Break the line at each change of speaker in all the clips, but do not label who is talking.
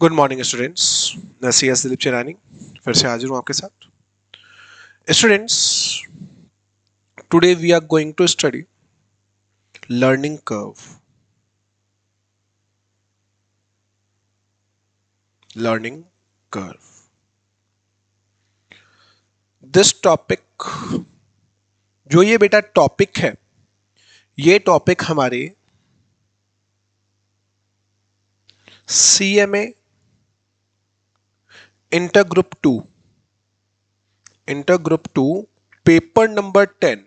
Good morning students. मैं C S Dilip Charani फिर से हाजिर हूँ आपके साथ। Students, today we are going to study learning curve. Learning curve, this topic, जो ये बेटा टॉपिक है, ये टॉपिक हमारे CMA inter group two paper number 10,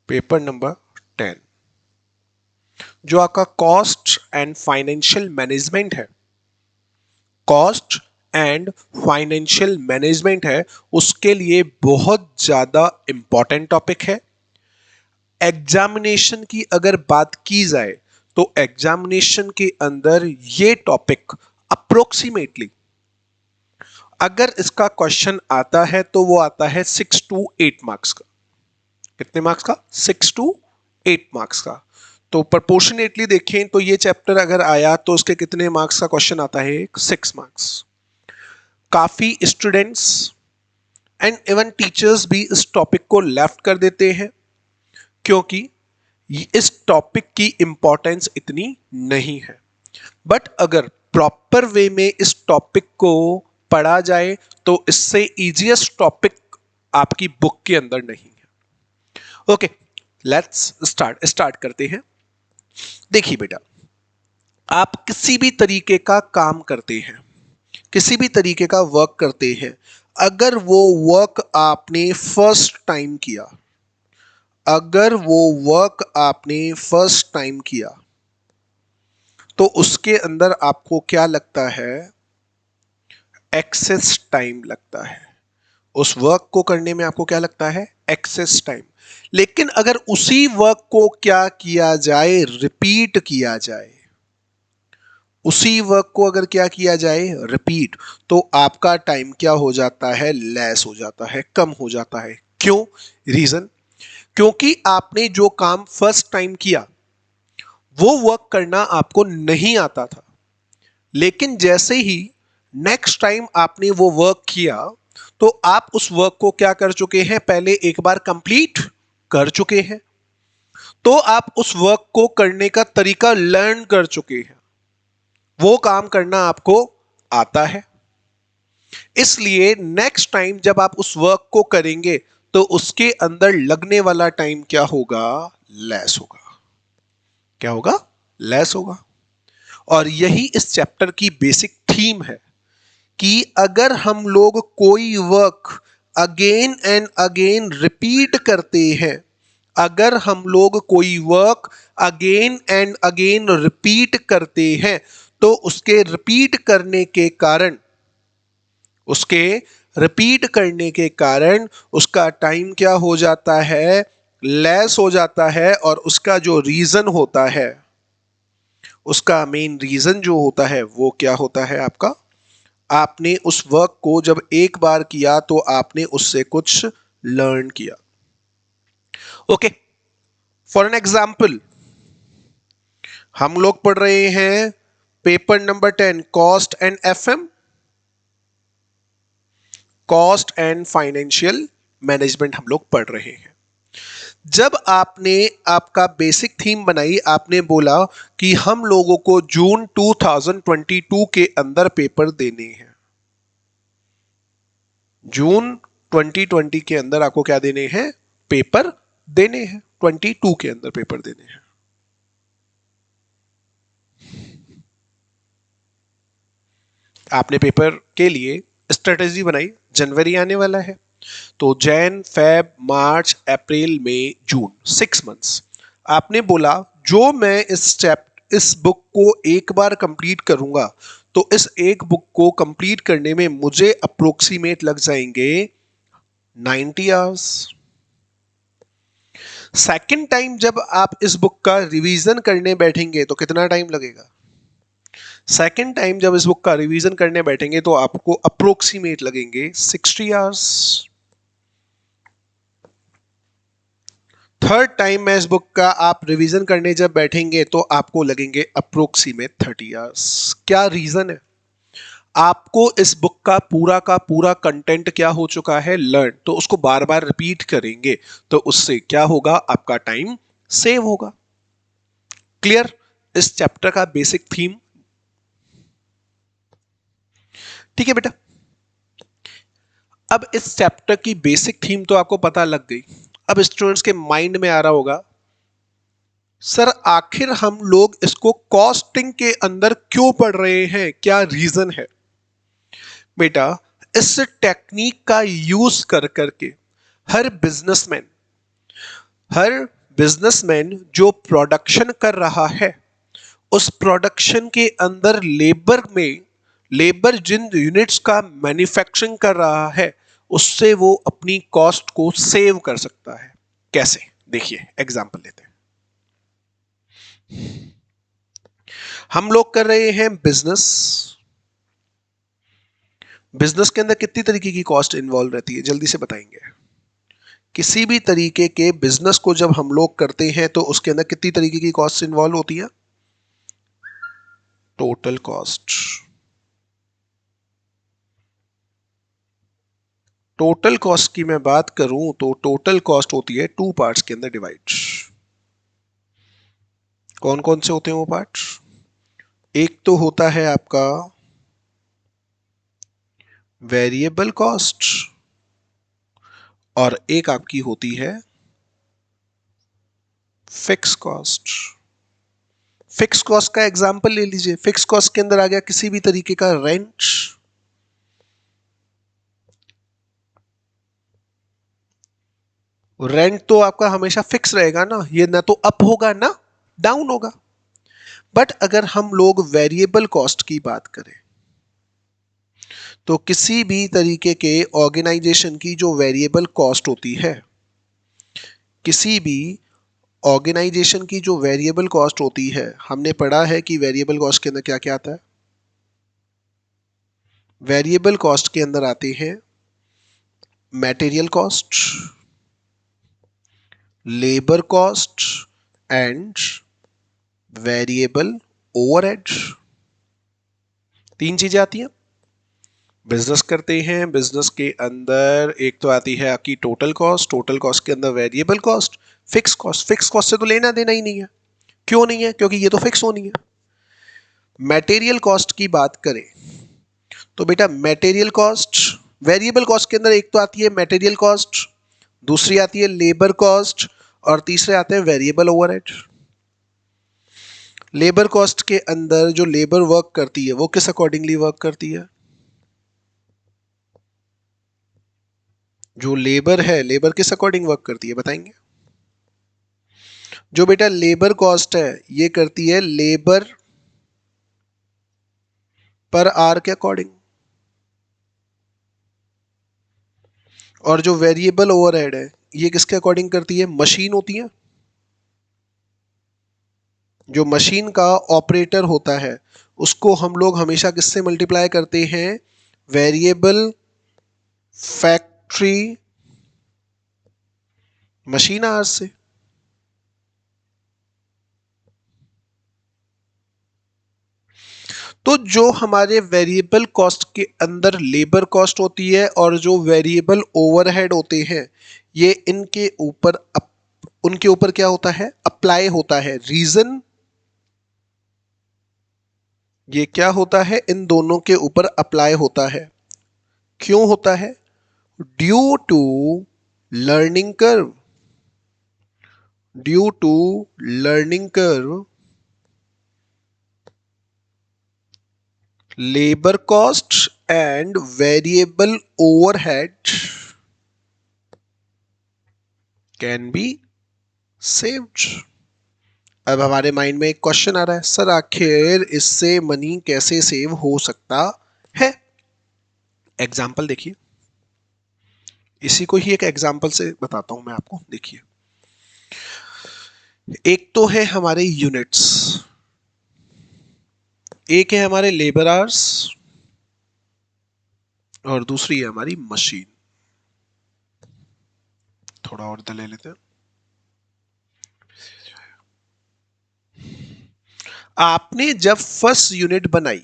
paper number 10 जो आपका कॉस्ट एंड फाइनेंशियल मैनेजमेंट है, कॉस्ट एंड फाइनेंशियल मैनेजमेंट है, उसके लिए बहुत ज्यादा इंपॉर्टेंट टॉपिक है। एग्जामिनेशन की अगर बात की जाए तो एग्जामिनेशन के अंदर ये टॉपिक अप्रोक्सीमेटली, अगर इसका क्वेश्चन आता है तो वो आता है 6 to 8 मार्क्स का। कितने मार्क्स का? 6 to 8 मार्क्स का। तो प्रपोर्शनेटली देखें तो ये चैप्टर अगर आया तो उसके कितने मार्क्स का क्वेश्चन आता है? 6 मार्क्स। काफी स्टूडेंट्स एंड इवन टीचर्स भी इस टॉपिक को लेफ्ट कर देते हैं क्योंकि इस टॉपिक की इंपॉर्टेंस इतनी नहीं है। बट अगर प्रॉपर वे में इस टॉपिक को पढ़ा जाए तो इससे इजीएस्ट टॉपिक आपकी बुक के अंदर नहीं है। ओके, लेट्स स्टार्ट करते हैं। देखिए बेटा, आप किसी भी तरीके का काम करते हैं, किसी भी तरीके का वर्क करते हैं, अगर वो वर्क आपने फर्स्ट टाइम किया, अगर वो वर्क आपने फर्स्ट टाइम किया तो उसके अंदर आपको क्या लगता है? एक्सेस टाइम लगता है। उस वर्क को करने में आपको क्या लगता है? Excess time. लेकिन अगर उसी वर्क को क्या किया जाए? रिपीट किया जाए। उसी वर्क को अगर क्या किया जाए? रिपीट, तो आपका टाइम क्या हो जाता है? लेस हो जाता है, कम हो जाता है। क्यों? रीजन, क्योंकि आपने जो काम फर्स्ट टाइम किया वो वर्क करना आपको नहीं आता था, लेकिन जैसे ही नेक्स्ट टाइम आपने वो वर्क किया तो आप उस वर्क को क्या कर चुके हैं? पहले एक बार कंप्लीट कर चुके हैं, तो आप उस वर्क को करने का तरीका लर्न कर चुके हैं, वो काम करना आपको आता है। इसलिए नेक्स्ट टाइम जब आप उस वर्क को करेंगे तो उसके अंदर लगने वाला टाइम क्या होगा? लेस होगा। क्या होगा? लेस होगा। और यही इस चैप्टर की बेसिक थीम है कि अगर हम लोग कोई work again and again repeat करते हैं, अगर हम लोग कोई work again and again repeat करते हैं तो उसके रिपीट करने के कारण, उसके रिपीट करने के कारण उसका टाइम क्या हो जाता है? लेस हो जाता है। और उसका जो रीजन होता है, उसका मेन रीजन जो होता है वो क्या होता है आपका? आपने उस वर्क को जब एक बार किया तो आपने उससे कुछ लर्न किया। ओके, फॉर एन एग्जाम्पल हम लोग पढ़ रहे हैं paper number 10, cost and FM, cost and financial management हम लोग पढ़ रहे हैं। जब आपने आपका बेसिक थीम बनाई, आपने बोला कि हम लोगों को जून 2022 के अंदर पेपर देने हैं। जून 2020 के अंदर आपको क्या देने हैं? पेपर देने हैं। 22 के अंदर पेपर देने हैं। आपने पेपर के लिए स्ट्रेटेजी बनाई, जनवरी आने वाला है तो जैन, फेब, मार्च, अप्रैल, मई, जून, 6 मंथ्स। आपने बोला जो मैं इस बुक को एक बार कंप्लीट करूंगा तो इस एक बुक को कंप्लीट करने में मुझे अप्रोक्सीमेट लग जाएंगे 90 आवर्स। सेकेंड टाइम जब आप इस बुक का रिवीजन करने बैठेंगे तो कितना टाइम लगेगा? सेकेंड टाइम जब इस बुक का रिवीजन करने बैठेंगे तो आपको अप्रोक्सीमेट लगेंगे 60 आवर्स। थर्ड टाइम में इस बुक का आप रिवीजन करने जब बैठेंगे तो आपको लगेंगे अप्रोक्सीमेट 30 इयर्स। क्या रीजन है? आपको इस बुक का पूरा कंटेंट क्या हो चुका है, लर्न, तो उसको बार बार रिपीट करेंगे तो उससे क्या होगा, आपका टाइम सेव होगा। क्लियर? इस चैप्टर का बेसिक थीम। ठीक है बेटा, अब इस चैप्टर की बेसिक थीम तो आपको पता लग गई। अब स्टूडेंट्स के माइंड में आ रहा होगा, सर आखिर हम लोग इसको कॉस्टिंग के अंदर क्यों पढ़ रहे हैं, क्या रीजन है? बेटा, इस टेक्निक का यूज कर करके हर बिजनेसमैन हर बिजनेसमैन जो प्रोडक्शन कर रहा है, उस प्रोडक्शन के अंदर लेबर जिन यूनिट्स का मैन्युफैक्चरिंग कर रहा है, उससे वो अपनी कॉस्ट को सेव कर सकता है। कैसे? देखिए एग्जांपल लेते हैं। हम लोग कर रहे हैं बिजनेस। बिजनेस के अंदर कितनी तरीके की कॉस्ट इन्वॉल्व रहती है, जल्दी से बताएंगे। किसी भी तरीके के बिजनेस को जब हम लोग करते हैं तो उसके अंदर कितनी तरीके की कॉस्ट इन्वॉल्व होती है? Total cost. टोटल कॉस्ट की मैं बात करूं तो टोटल कॉस्ट होती है टू पार्ट्स के अंदर डिवाइड। कौन कौन से होते हैं वो पार्ट्स? एक तो होता है आपका वेरिएबल कॉस्ट और एक आपकी होती है फिक्स कॉस्ट। फिक्स कॉस्ट का एग्जांपल ले लीजिए। फिक्स कॉस्ट के अंदर आ गया किसी भी तरीके का रेंट। रेंट तो आपका हमेशा फिक्स रहेगा ना, ये ना तो अप होगा ना डाउन होगा। बट अगर हम लोग वेरिएबल कॉस्ट की बात करें तो किसी भी तरीके के ऑर्गेनाइजेशन की जो वेरिएबल कॉस्ट होती है, किसी भी ऑर्गेनाइजेशन की जो वेरिएबल कॉस्ट होती है, हमने पढ़ा है कि वेरिएबल कॉस्ट के अंदर क्या क्या आता है। वेरिएबल कॉस्ट के अंदर आते हैं material cost, labour cost and variable overhead. तीन चीजें आती हैं। बिजनेस करते हैं, बिजनेस के अंदर एक तो आती है आपकी टोटल कॉस्ट, टोटल कॉस्ट के अंदर variable cost, fix cost. Fix cost से तो लेना देना ही नहीं है। क्यों नहीं है? क्योंकि ये तो फिक्स होनी है। मटेरियल कॉस्ट की बात करें तो बेटा मटेरियल कॉस्ट, वेरिएबल कॉस्ट के अंदर एक तो आती है मटेरियल कॉस्ट, दूसरी आती है लेबर कॉस्ट और तीसरे आते हैं वेरिएबल ओवरहेड। लेबर कॉस्ट के अंदर जो लेबर वर्क करती है वो किस अकॉर्डिंगली वर्क करती है? जो लेबर है, लेबर किस अकॉर्डिंग वर्क करती है बताएंगे? जो बेटा लेबर कॉस्ट है ये करती है लेबर पर आवर के अकॉर्डिंग। और जो वेरिएबल ओवरहेड है ये किसके अकॉर्डिंग करती है? मशीन होती है, जो मशीन का ऑपरेटर होता है उसको हम लोग हमेशा किससे मल्टीप्लाई करते हैं? वेरिएबल फैक्ट्री मशीन आवर्स से। तो जो हमारे वेरिएबल कॉस्ट के अंदर लेबर कॉस्ट होती है और जो वेरिएबल ओवरहेड होते हैं, ये इनके ऊपर उनके ऊपर क्या होता है? अप्लाई होता है। रीजन ये क्या होता है? इन दोनों के ऊपर अप्लाई होता है। क्यों होता है? Due to learning curve. Due to learning curve labour cost and variable overhead can be saved. अब हमारे माइंड में एक क्वेश्चन आ रहा है, सर आखिर इससे मनी कैसे सेव हो सकता है? एग्जाम्पल देखिए, इसी को ही एक एग्जाम्पल से बताता हूं मैं आपको। देखिए, एक तो है हमारे यूनिट्स, एक है हमारे लेबर आवर्स और दूसरी है हमारी मशीन। थोड़ा और इधर ले लेते हैं। आपने जब फर्स्ट यूनिट बनाई,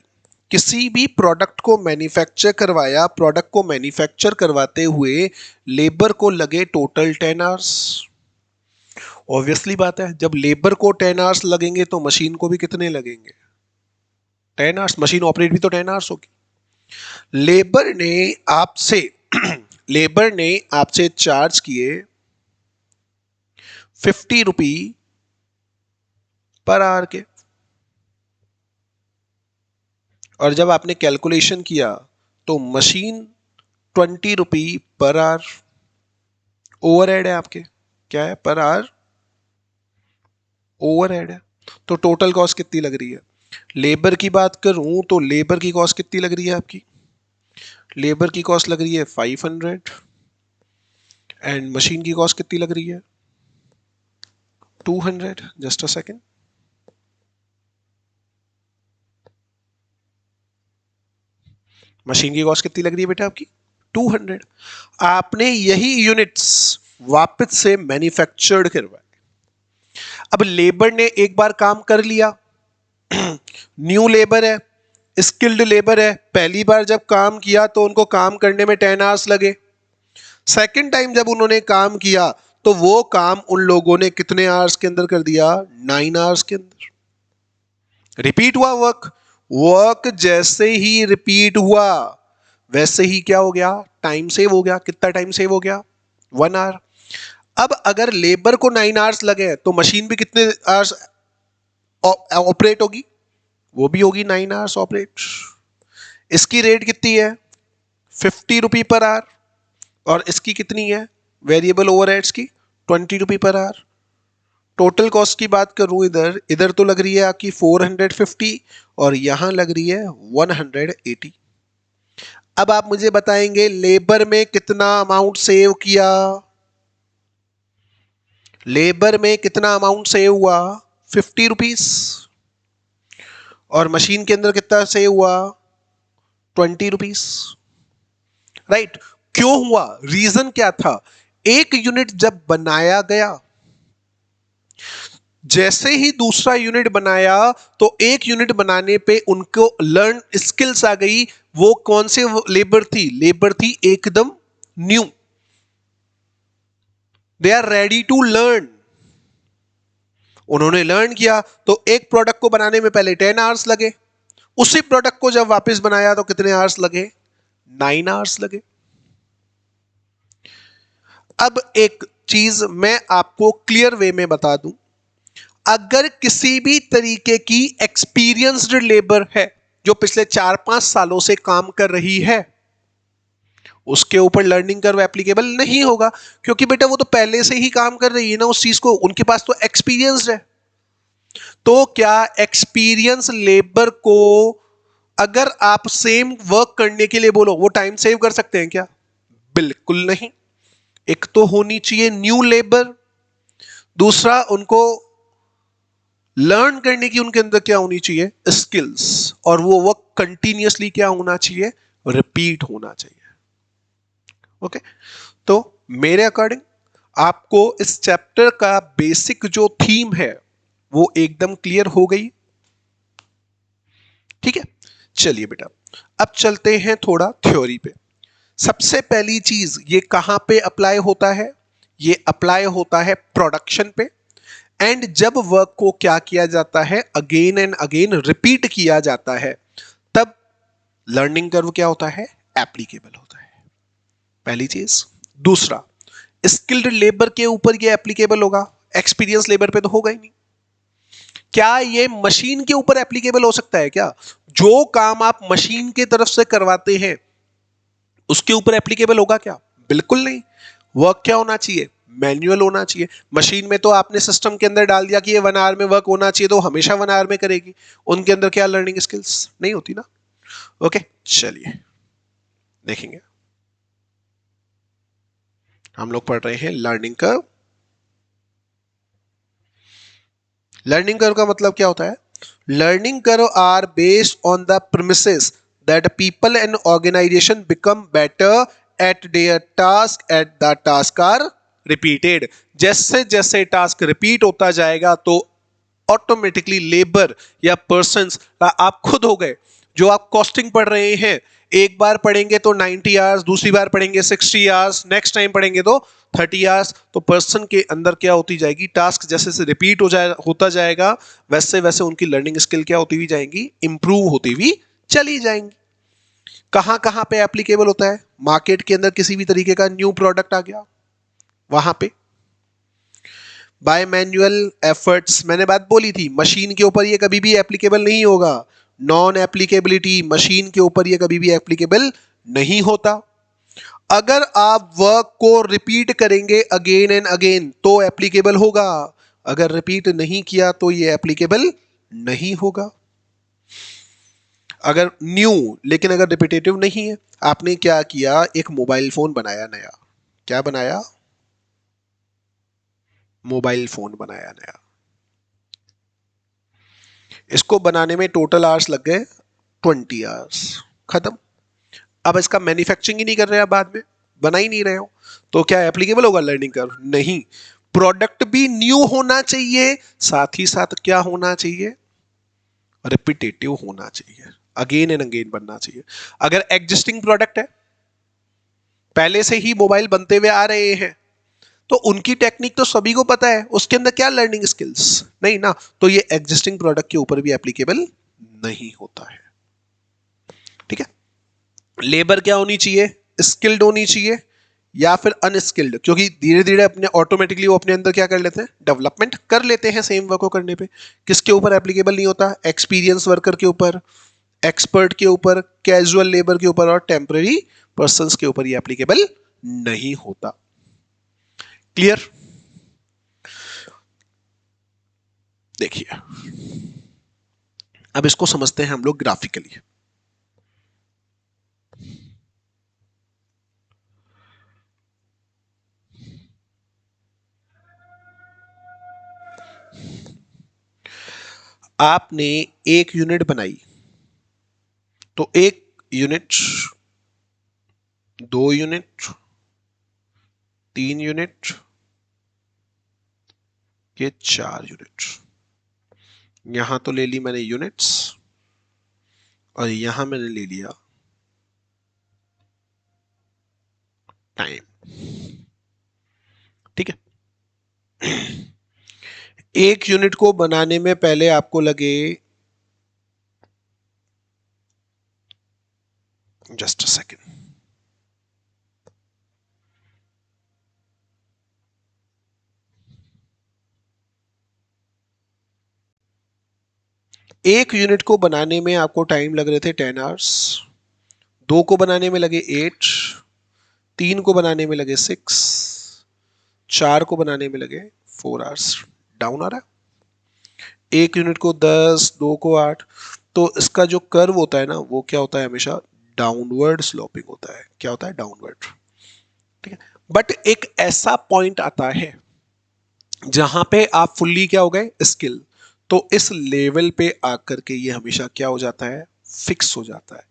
किसी भी प्रोडक्ट को मैन्युफैक्चर करवाया, प्रोडक्ट को मैन्युफैक्चर करवाते हुए लेबर को लगे टोटल 10 आवर्स। ऑब्वियसली बात है, जब लेबर को 10 आवर्स लगेंगे तो मशीन को भी कितने लगेंगे? 10 आवर्स। मशीन ऑपरेट भी तो 10 आवर्स होगी। लेबर ने आपसे लेबर ने आपसे चार्ज किए 50 रुपी पर आवर के, और जब आपने कैलकुलेशन किया तो मशीन 20 रुपी पर आवर ओवरहेड है आपके। क्या है? पर आवर ओवरहेड है। तो टोटल कॉस्ट कितनी लग रही है? लेबर की बात करूं तो लेबर की कॉस्ट कितनी लग रही है आपकी? लेबर की कॉस्ट लग रही है 500, एंड मशीन की कॉस्ट कितनी लग रही है? 200। Just a second. मशीन की कॉस्ट कितनी लग रही है बेटा आपकी? 200। आपने यही यूनिट्स वापस से मैन्युफैक्चर्ड करवाए। अब लेबर ने एक बार काम कर लिया, न्यू लेबर है, स्किल्ड लेबर है, पहली बार जब काम किया तो उनको काम करने में 10 आवर्स लगे। सेकंड टाइम जब उन्होंने काम किया तो वो काम उन लोगों ने कितने आवर्स के अंदर कर दिया? 9 आवर्स के अंदर। रिपीट हुआ वर्क। वर्क जैसे ही रिपीट हुआ वैसे ही क्या हो गया? टाइम सेव हो गया। कितना टाइम सेव हो गया? 1 आवर। अब अगर लेबर को 9 आवर्स लगे तो मशीन भी कितने आवर्स ऑपरेट होगी? वो भी होगी 9 आवर्स ऑपरेट। इसकी रेट कितनी है? 50 रुपी पर आवर। और इसकी कितनी है वेरिएबल ओवरहेड्स की? 20 रुपी पर आवर। टोटल कॉस्ट की बात करूं, इधर इधर तो लग रही है आपकी 450 और यहां लग रही है 180। अब आप मुझे बताएंगे लेबर में कितना अमाउंट सेव किया? लेबर में कितना अमाउंट सेव हुआ? 50 रुपीज। और मशीन के अंदर कितना सेव हुआ? 20 रुपीज। राइट। क्यों हुआ? रीजन क्या था? एक यूनिट जब बनाया गया, जैसे ही दूसरा यूनिट बनाया तो एक यूनिट बनाने पे उनको लर्न स्किल्स आ गई। वो कौन से लेबर थी? लेबर थी एकदम new. They are ready to learn. उन्होंने लर्न किया तो एक प्रोडक्ट को बनाने में पहले 10 आवर्स लगे, उसी प्रोडक्ट को जब वापस बनाया तो कितने आवर्स लगे? 9 आवर्स लगे। अब एक चीज मैं आपको क्लियर वे में बता दूं, अगर किसी भी तरीके की एक्सपीरियंस्ड लेबर है जो पिछले 4-5 सालों से काम कर रही है, उसके ऊपर लर्निंग कर्व एप्लीकेबल नहीं होगा, क्योंकि बेटा वो तो पहले से ही काम कर रही है ना उस चीज को, उनके पास तो एक्सपीरियंस है। तो क्या एक्सपीरियंस लेबर को अगर आप सेम वर्क करने के लिए बोलो वो टाइम सेव कर सकते हैं क्या? बिल्कुल नहीं। एक तो होनी चाहिए न्यू लेबर, दूसरा उनको लर्न करने की उनके अंदर क्या होनी चाहिए? स्किल्स। और वो वर्क कंटिन्यूअसली क्या होना चाहिए? रिपीट होना चाहिए। ओके। तो मेरे अकॉर्डिंग आपको इस चैप्टर का बेसिक जो थीम है वो एकदम क्लियर हो गई। ठीक है, चलिए बेटा अब चलते हैं थोड़ा थ्योरी पे। सबसे पहली चीज, ये कहां पे अप्लाई होता है? ये अप्लाई होता है प्रोडक्शन पे। एंड जब वर्क को क्या किया जाता है? अगेन एंड अगेन रिपीट किया जाता है, तब लर्निंग कर्व क्या होता है? एप्लीकेबल होता है। पहली चीज। दूसरा, स्किल्ड लेबर के ऊपर ये एप्लीकेबल होगा, एक्सपीरियंस लेबर पे तो होगा ही नहीं। क्या ये मशीन के ऊपर एप्लीकेबल हो सकता है क्या? जो काम आप मशीन की तरफ से करवाते हैं उसके ऊपर एप्लीकेबल होगा क्या? बिल्कुल नहीं। वर्क क्या होना चाहिए? मैन्युअल होना चाहिए। मशीन में तो आपने सिस्टम के अंदर डाल दिया कि ये 1 आवर में वर्क होना चाहिए तो हमेशा 1 आवर में करेगी। उनके अंदर क्या लर्निंग स्किल्स नहीं होती ना। ओके, चलिए देखेंगे। हम लोग पढ़ रहे हैं लर्निंग कर्व। लर्निंग कर्व का मतलब क्या होता है? Learning curve are based on the premises that people and organisation become better at their task at the task are repeated. जैसे जैसे टास्क रिपीट होता जाएगा तो ऑटोमेटिकली लेबर या पर्सन्स आप खुद हो गए। जो आप कॉस्टिंग पढ़ रहे हैं, एक बार पढ़ेंगे तो 90 आवर्स, दूसरी बार पढ़ेंगे 60 आवर्स, नेक्स्ट टाइम पढ़ेंगे तो 30 आवर्स। तो पर्सन के अंदर क्या होती जाएगी, टास्क जैसे जैसे रिपीट होता जाएगा, वैसे वैसे उनकी लर्निंग स्किल क्या होती हुई जाएंगी, इंप्रूव होती हुई चली जाएंगी। कहां कहां पे एप्लीकेबल होता है, मार्केट के अंदर किसी भी तरीके का न्यू प्रोडक्ट आ गया वहां पे। बाय मैन्युअल एफर्ट्स, मैंने बात बोली थी, मशीन के ऊपर ये कभी भी एप्लीकेबल नहीं होगा। नॉन एप्लीकेबिलिटी, मशीन के ऊपर ये कभी भी एप्लीकेबल नहीं होता। अगर आप वर्क को रिपीट करेंगे अगेन एंड अगेन तो एप्लीकेबल होगा, अगर रिपीट नहीं किया तो ये एप्लीकेबल नहीं होगा। अगर न्यू, लेकिन अगर रिपीटेटिव नहीं है, आपने क्या किया, एक मोबाइल फोन बनाया नया, क्या बनाया, मोबाइल फोन बनाया नया, इसको बनाने में टोटल आवर्स लग गए 20 आवर्स, खत्म। अब इसका मैन्युफैक्चरिंग ही नहीं कर रहे आप, बाद में बना ही नहीं रहे हो, तो क्या एप्लीकेबल होगा लर्निंग कर्व, नहीं। प्रोडक्ट भी न्यू होना चाहिए, साथ ही साथ क्या होना चाहिए, रिपीटेटिव होना चाहिए, अगेन एंड अगेन बनना चाहिए। अगर एग्जिस्टिंग प्रोडक्ट है, पहले से ही मोबाइल बनते हुए आ रहे हैं, तो उनकी टेक्निक तो सभी को पता है, उसके अंदर क्या लर्निंग स्किल्स, नहीं ना, तो ये एग्जिस्टिंग प्रोडक्ट के ऊपर भी एप्लीकेबल नहीं होता है। ठीक है, लेबर क्या होनी चाहिए, स्किल्ड होनी चाहिए या फिर अनस्किल्ड, क्योंकि धीरे धीरे अपने ऑटोमेटिकली वो अपने अंदर क्या कर लेते हैं, डेवलपमेंट कर लेते हैं सेम वर्क को करने पे। किसके ऊपर एप्लीकेबल नहीं होता, एक्सपीरियंस वर्कर के ऊपर, एक्सपर्ट के ऊपर, कैजुअल लेबर के ऊपर और टेम्पररी पर्संस के ऊपर ये एप्लीकेबल नहीं होता। क्लियर, देखिए अब इसको समझते हैं हम लोग ग्राफिकली। आपने एक यूनिट बनाई, तो एक यूनिट, 2 यूनिट, 3 यूनिट, ये 4 यूनिट। यहां तो ले ली मैंने यूनिट्स और यहां मैंने ले लिया टाइम। ठीक है, एक यूनिट को बनाने में पहले आपको लगे, जस्ट अ सेकेंड, एक यूनिट को बनाने में आपको टाइम लग रहे थे 10 आवर्स, 2 को बनाने में लगे 8, 3 को बनाने में लगे 6, 4 को बनाने में लगे 4 आवर्स। डाउन आ रहा है, एक यूनिट को 10, 2 को 8, तो इसका जो कर्व होता है ना, वो क्या होता है, हमेशा डाउनवर्ड स्लोपिंग होता है। क्या होता है, डाउनवर्ड। ठीक है, बट एक ऐसा पॉइंट आता है जहां पे आप फुल्ली क्या हो गए, स्किल, तो इस लेवल पे आकर के ये हमेशा क्या हो जाता है, फिक्स हो जाता है।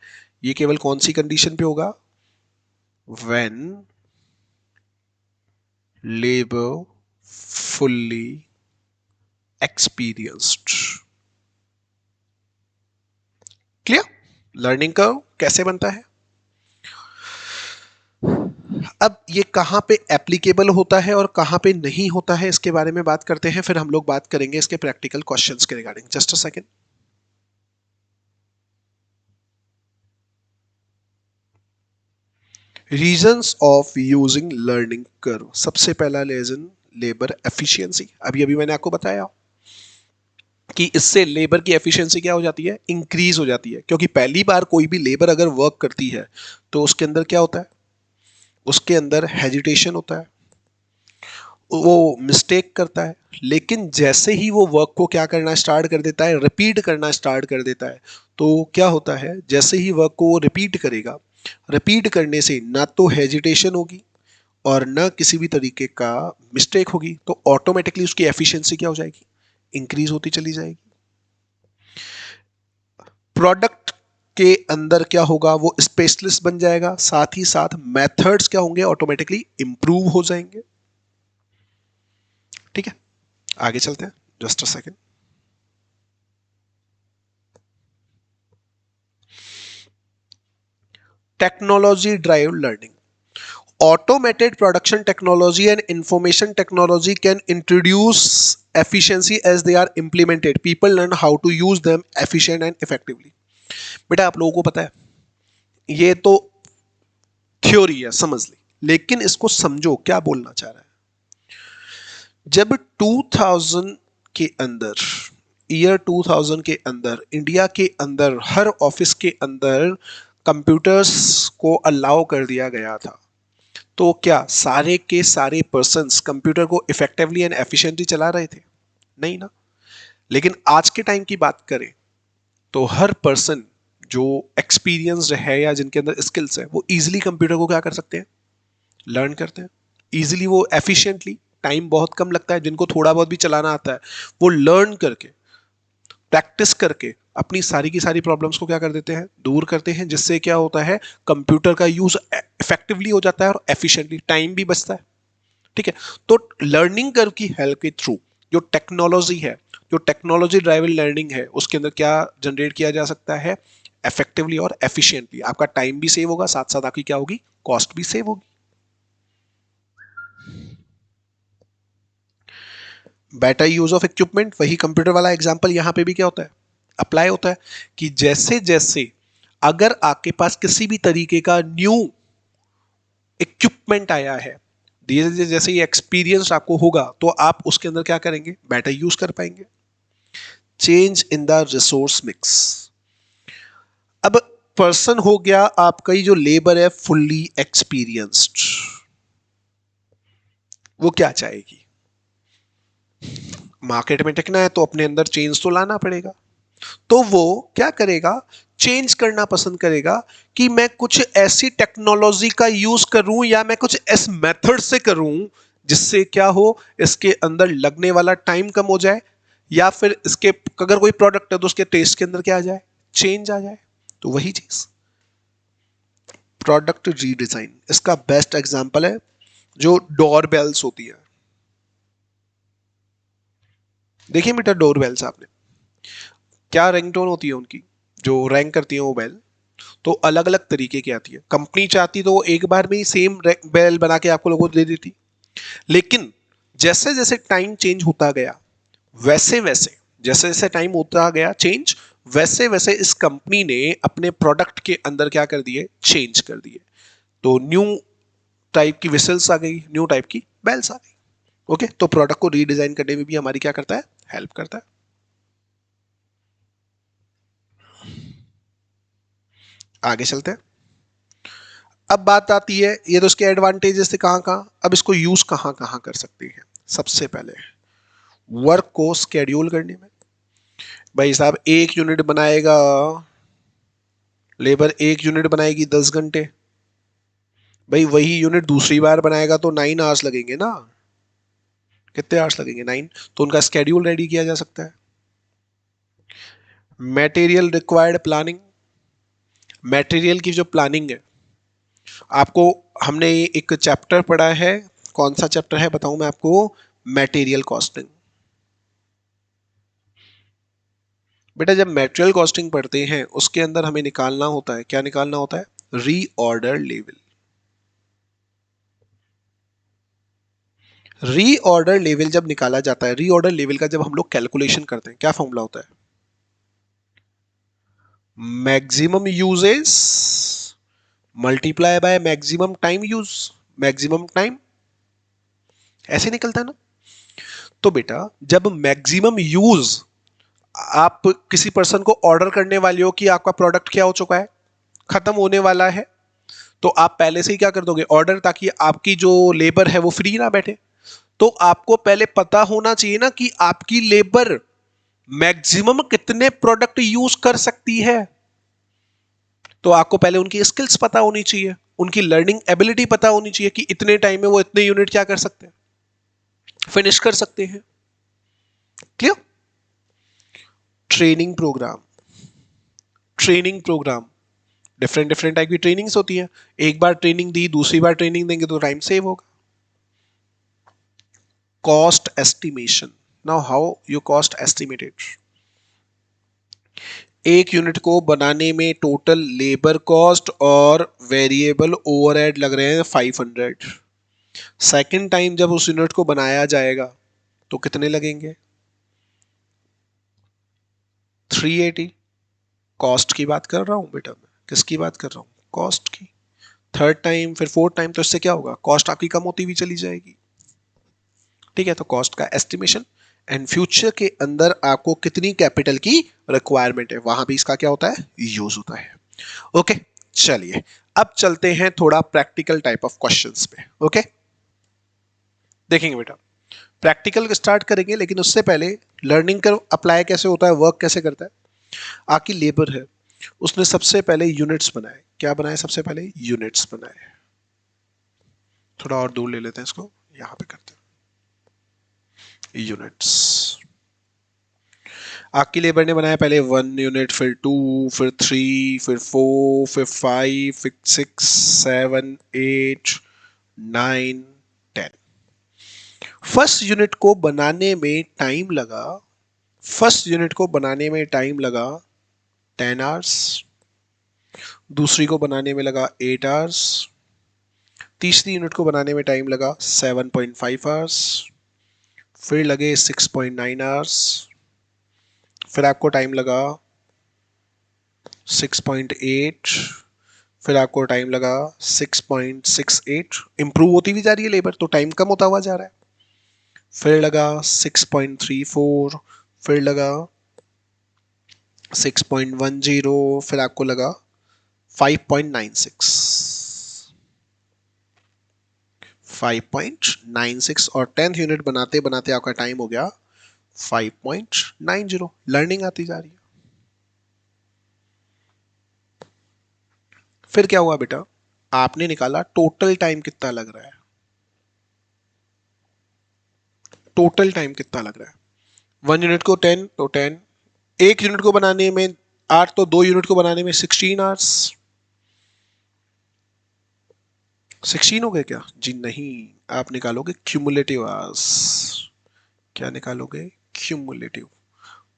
ये केवल कौन सी कंडीशन पे होगा, when labour fully experienced. Clear, learning curve कैसे बनता है। अब ये कहां पे एप्लीकेबल होता है और कहां पे नहीं होता है, इसके बारे में बात करते हैं, फिर हम लोग बात करेंगे इसके प्रैक्टिकल क्वेश्चंस के regarding. Just a second, reasons of using learning curve. सबसे पहला रीजन, लेबर एफिशिएंसी। अभी मैंने आपको बताया कि इससे लेबर की एफिशिएंसी क्या हो जाती है, इंक्रीज हो जाती है, क्योंकि पहली बार कोई भी लेबर अगर वर्क करती है तो उसके अंदर क्या होता है, उसके अंदर हेजिटेशन होता है, वो मिस्टेक करता है। लेकिन जैसे ही वो वर्क को क्या करना स्टार्ट कर देता है, रिपीट करना स्टार्ट कर देता है, तो क्या होता है, जैसे ही वर्क को वो रिपीट करेगा, रिपीट करने से ना तो हेजिटेशन होगी और ना किसी भी तरीके का मिस्टेक होगी, तो ऑटोमेटिकली उसकी एफिशिएंसी क्या हो जाएगी, इंक्रीज होती चली जाएगी। प्रोडक्ट के अंदर क्या होगा, वो स्पेशलिस्ट बन जाएगा, साथ ही साथ मेथड्स क्या होंगे, ऑटोमेटिकली इंप्रूव हो जाएंगे। ठीक है, आगे चलते हैं, just a second. Technology drive learning. Automated production technology and information technology can introduce efficiency as they are implemented. People learn how to use them efficient and effectively. बेटा आप लोगों को पता है ये तो थ्योरी है, समझ ली, लेकिन इसको समझो क्या बोलना चाह रहा है. जब 2000 के अंदर, ईयर 2000 के अंदर इंडिया के अंदर हर ऑफिस के अंदर कंप्यूटर्स को अलाउ कर दिया गया था, तो क्या सारे के सारे पर्सन्स कंप्यूटर को इफेक्टिवली एंड एफिशिएंटली चला रहे थे? नहीं ना. लेकिन आज के टाइम की बात करें तो हर पर्सन जो एक्सपीरियंस्ड है या जिनके अंदर स्किल्स है वो इजीली कंप्यूटर को क्या कर सकते हैं, लर्न करते हैं इजीली. वो एफिशिएंटली, टाइम बहुत कम लगता है. जिनको थोड़ा बहुत भी चलाना आता है वो लर्न करके, प्रैक्टिस करके अपनी सारी की सारी प्रॉब्लम्स को क्या कर देते हैं, दूर करते हैं. जिससे क्या होता है, कंप्यूटर का यूज इफेक्टिवली हो जाता है और एफिशिएंटली, टाइम भी बचता है. ठीक है. तो लर्निंग कर्व की हेल्प के थ्रू जो टेक्नोलॉजी है, जो टेक्नोलॉजी ड्राइवन लर्निंग है, उसके अंदर क्या जनरेट किया जा सकता है, इफेक्टिवली और एफिशिएंटली. आपका टाइम भी सेव होगा, साथ साथ आपकी क्या होगी, कॉस्ट भी सेव होगी. बेटर यूज ऑफ इक्विपमेंट, वही कंप्यूटर वाला एग्जांपल यहां पे भी क्या होता है, अप्लाई होता है. कि जैसे जैसे अगर आपके पास किसी भी तरीके का न्यू इक्विपमेंट आया है, धीरे धीरे जैसे ये एक्सपीरियंस आपको होगा तो आप उसके अंदर क्या करेंगे, बेटर यूज कर पाएंगे. Change in the resource mix. अब पर्सन हो गया आपका ही जो लेबर है फुल्ली एक्सपीरियंस्ड, वो क्या चाहेगी, मार्केट में टिकना है तो अपने अंदर चेंज तो लाना पड़ेगा. तो वो क्या करेगा, चेंज करना पसंद करेगा कि मैं कुछ ऐसी टेक्नोलॉजी का यूज करूं या मैं कुछ इस मेथड से करूं जिससे क्या हो, इसके अंदर लगने वाला टाइम कम हो जाए, या फिर इसके अगर कोई प्रोडक्ट है तो उसके टेस्ट के अंदर क्या आ जाए, चेंज आ जाए. तो वही चीज प्रोडक्ट रीडिजाइन, इसका बेस्ट एग्जांपल है जो डोर बेल्स होती है. देखिए बेटा, डोर बेल्स आपने क्या रिंगटोन होती है उनकी, जो रैंक करती है वो बेल, तो अलग अलग तरीके की आती है. कंपनी चाहती तो वो एक बार में ही सेम बेल बना के आपको लोगों को दे देती. लेकिन जैसे जैसे टाइम चेंज होता गया, वैसे वैसे जैसे जैसे टाइम होता गया चेंज, वैसे वैसे इस कंपनी ने अपने प्रोडक्ट के अंदर क्या कर दिए, चेंज कर दिए. तो न्यू टाइप की विसल्स आ गई, न्यू टाइप की बेल्स आ गई. ओके. तो प्रोडक्ट को रीडिजाइन करने में भी हमारी क्या करता है, हेल्प करता है. आगे चलते हैं. अब बात आती है, ये तो इसके एडवांटेजेस थे कहां कहां, अब इसको यूज कहां कहां कर सकते हैं. सबसे पहले वर्क को स्केड्यूल करने में. भाई साहब, एक यूनिट बनाएगा लेबर, एक यूनिट बनाएगी 10 घंटे, भाई वही यूनिट दूसरी बार बनाएगा तो 9 आवर्स लगेंगे ना. कितने आवर्स लगेंगे, 9. तो उनका स्केड्यूल रेडी किया जा सकता है. मटेरियल रिक्वायर्ड प्लानिंग, मटेरियल की जो प्लानिंग है, आपको हमने एक चैप्टर पढ़ा है, कौन सा चैप्टर है बताऊं मैं आपको, मटेरियल कॉस्टिंग. बेटा जब मटेरियल कॉस्टिंग पढ़ते हैं उसके अंदर हमें निकालना होता है, क्या निकालना होता है, रीऑर्डर लेवल. रीऑर्डर लेवल जब निकाला जाता है, रीऑर्डर लेवल का जब हम लोग कैलकुलेशन करते हैं, क्या फॉर्मूला होता है, maximum uses multiply by maximum time use, maximum time, ऐसे निकलता है ना. तो बेटा जब मैक्सिमम यूज, आप किसी पर्सन को ऑर्डर करने वाले हो कि आपका प्रोडक्ट क्या हो चुका है, खत्म होने वाला है, तो आप पहले से ही क्या कर दोगे, ऑर्डर, ताकि आपकी जो लेबर है वो फ्री ना बैठे. तो आपको पहले पता होना चाहिए ना कि आपकी लेबर मैक्सिमम कितने प्रोडक्ट यूज कर सकती है. तो आपको पहले उनकी स्किल्स पता होनी चाहिए, उनकी लर्निंग एबिलिटी पता होनी चाहिए कि इतने टाइम में वो इतने यूनिट क्या कर सकते हैं, फिनिश कर सकते हैं. Clear. Training programme, training programme, different different type की ट्रेनिंग्स होती हैं. एक बार ट्रेनिंग दी, दूसरी बार ट्रेनिंग देंगे तो टाइम सेव होगा. Cost estimation. Now how you cost estimated, एक यूनिट को बनाने में टोटल लेबर कॉस्ट और वेरिएबल ओवरहेड लग रहे हैं 500। सेकंड टाइम जब उस यूनिट को बनाया जाएगा तो कितने लगेंगे? 380। कॉस्ट की बात कर रहा हूं बेटा, मैं किसकी बात कर रहा हूं? कॉस्ट की। थर्ड टाइम फिर फोर्थ टाइम, तो इससे क्या होगा? कॉस्ट आपकी कम होती हुई चली जाएगी। ठीक है, तो कॉस्ट का एस्टिमेशन एंड फ्यूचर के अंदर आपको कितनी कैपिटल की रिक्वायरमेंट है, वहां भी इसका क्या होता है? यूज होता है। ओके, चलिए अब चलते हैं थोड़ा प्रैक्टिकल टाइप ऑफ क्वेश्चंस पे। ओके, देखेंगे बेटा, प्रैक्टिकल स्टार्ट करेंगे, लेकिन उससे पहले लर्निंग कर अप्लाई कैसे होता है, वर्क कैसे करता है। आपकी लेबर है, उसने सबसे पहले यूनिट्स बनाए। क्या बनाए? सबसे पहले यूनिट्स बनाए। थोड़ा और दूर ले लेते हैं इसको, यहां पे करते हैं यूनिट्स। आपकी लेबर ने बनाया पहले 1 यूनिट, फिर 2, फिर 3, फिर 4, फिर 5, फिर 6, 7, 8, 9, 10। फर्स्ट यूनिट को बनाने में टाइम लगा, फर्स्ट यूनिट को बनाने में टाइम लगा 10 आवर्स, दूसरी को बनाने में लगा 8 आवर्स, तीसरी यूनिट को बनाने में टाइम लगा 7.5 आवर्स, फिर लगे 6.9 आवर्स, फिर आपको टाइम लगा 6.8, फिर आपको टाइम लगा 6.68। इंप्रूव होती भी जा रही है लेबर, तो टाइम कम होता हुआ जा रहा है। फिर लगा 6.34, फिर लगा 6.10, फिर आपको लगा 5.96। 5.96 और 10th यूनिट बनाते बनाते आपका टाइम हो गया 5.90। लर्निंग आती जा रही है। फिर क्या हुआ बेटा? आपने निकाला टोटल टाइम कितना लग रहा है। टोटल टाइम कितना लग रहा है? 1 यूनिट को 10 तो 10, एक यूनिट को बनाने में 8, तो 2 यूनिट को बनाने में 16 आवर्स। 16 हो गए क्या जी? नहीं, आप निकालोगे क्यूमुलेटिव आवर्स। क्या निकालोगे? क्यूमुलेटिव।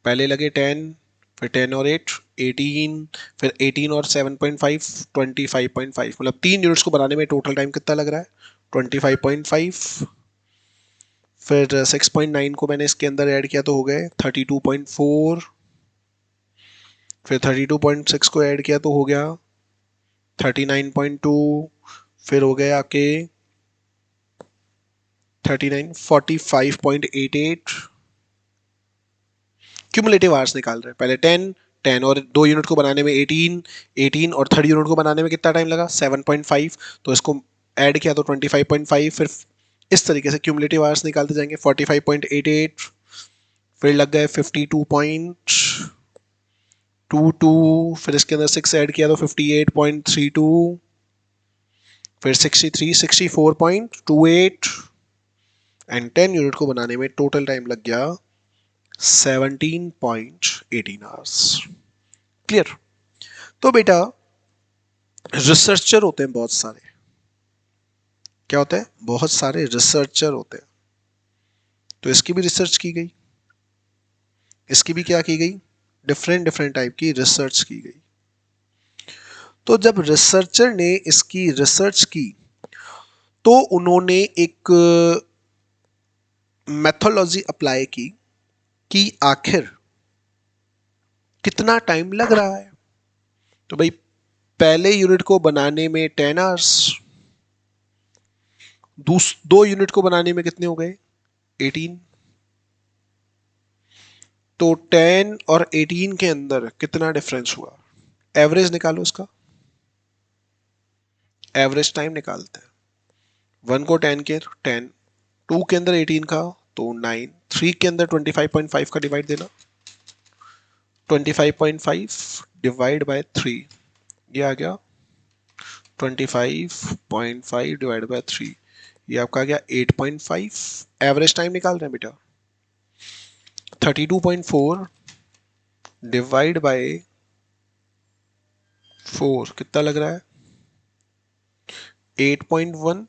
पहले लगे 10, फिर 10 और 8 18, फिर 18 और 7.5 25.5, मतलब 3 यूनिट्स को बनाने में टोटल टाइम कितना लग रहा है? 25.5। फिर 6.9 को मैंने इसके अंदर ऐड किया तो हो गए 32.4, फिर 32.6 को ऐड किया तो हो गया 39.2, फिर हो गए आपके 39 45.88। क्यूमुलेटिव आवर्स निकाल रहे हैं। पहले 10, 10 और 2 यूनिट को बनाने में 18, 18 और थर्ड यूनिट को बनाने में कितना टाइम लगा? 7.5, तो इसको ऐड किया तो 25.5। फिर इस तरीके से क्यूमुलेटिव आवर्स निकालते जाएंगे। 45.88, फिर लग गए 52.22, फिर इसके अंदर 6 ऐड किया तो 58.32, फिर 63 64.28 एंड 10 यूनिट को बनाने में टोटल टाइम लग गया 17.18 आवर्स। क्लियर? तो बेटा, रिसर्चर होते हैं बहुत सारे। क्या होते हैं? बहुत सारे रिसर्चर होते हैं। तो इसकी भी रिसर्च की गई, इसकी भी क्या की गई? डिफरेंट डिफरेंट टाइप की रिसर्च की गई। तो जब रिसर्चर ने इसकी रिसर्च की तो उन्होंने एक मेथोलॉजी अप्लाई की कि आखिर कितना टाइम लग रहा है। तो भाई, पहले यूनिट को बनाने में 10 आवर्स, 2 यूनिट को बनाने में कितने हो गए? 18। तो 10 और 18 के अंदर कितना डिफरेंस हुआ? एवरेज निकालो इसका। एवरेज टाइम निकालते हैं। 1 को 10 के 10, 2 के अंदर 18 का तो 9, 3 के अंदर 25.5 का डिवाइड देना। 25.5 डिवाइड बाय 3, ये आ गया 25.5 डिवाइड बाय 3, ये आपका आ गया 8.5। एवरेज टाइम निकाल रहे हैं बेटा। 32.4 डिवाइड बाय 4 कितना लग रहा है? 8.1।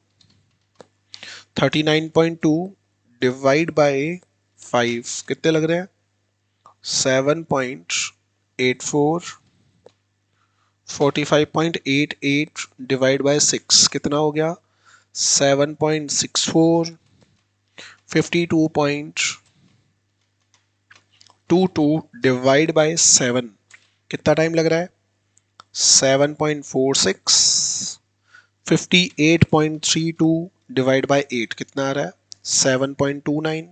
39.2 डिवाइड बाय 5 कितने लग रहे हैं? 7.2। 45.88 डिवाइड बाय 6 कितना हो गया? 7.64। 52.22 डिवाइड बाय 7 कितना टाइम लग रहा है? 7.46। 58.32 डिवाइड बाय 8 कितना आ रहा है? 7.29।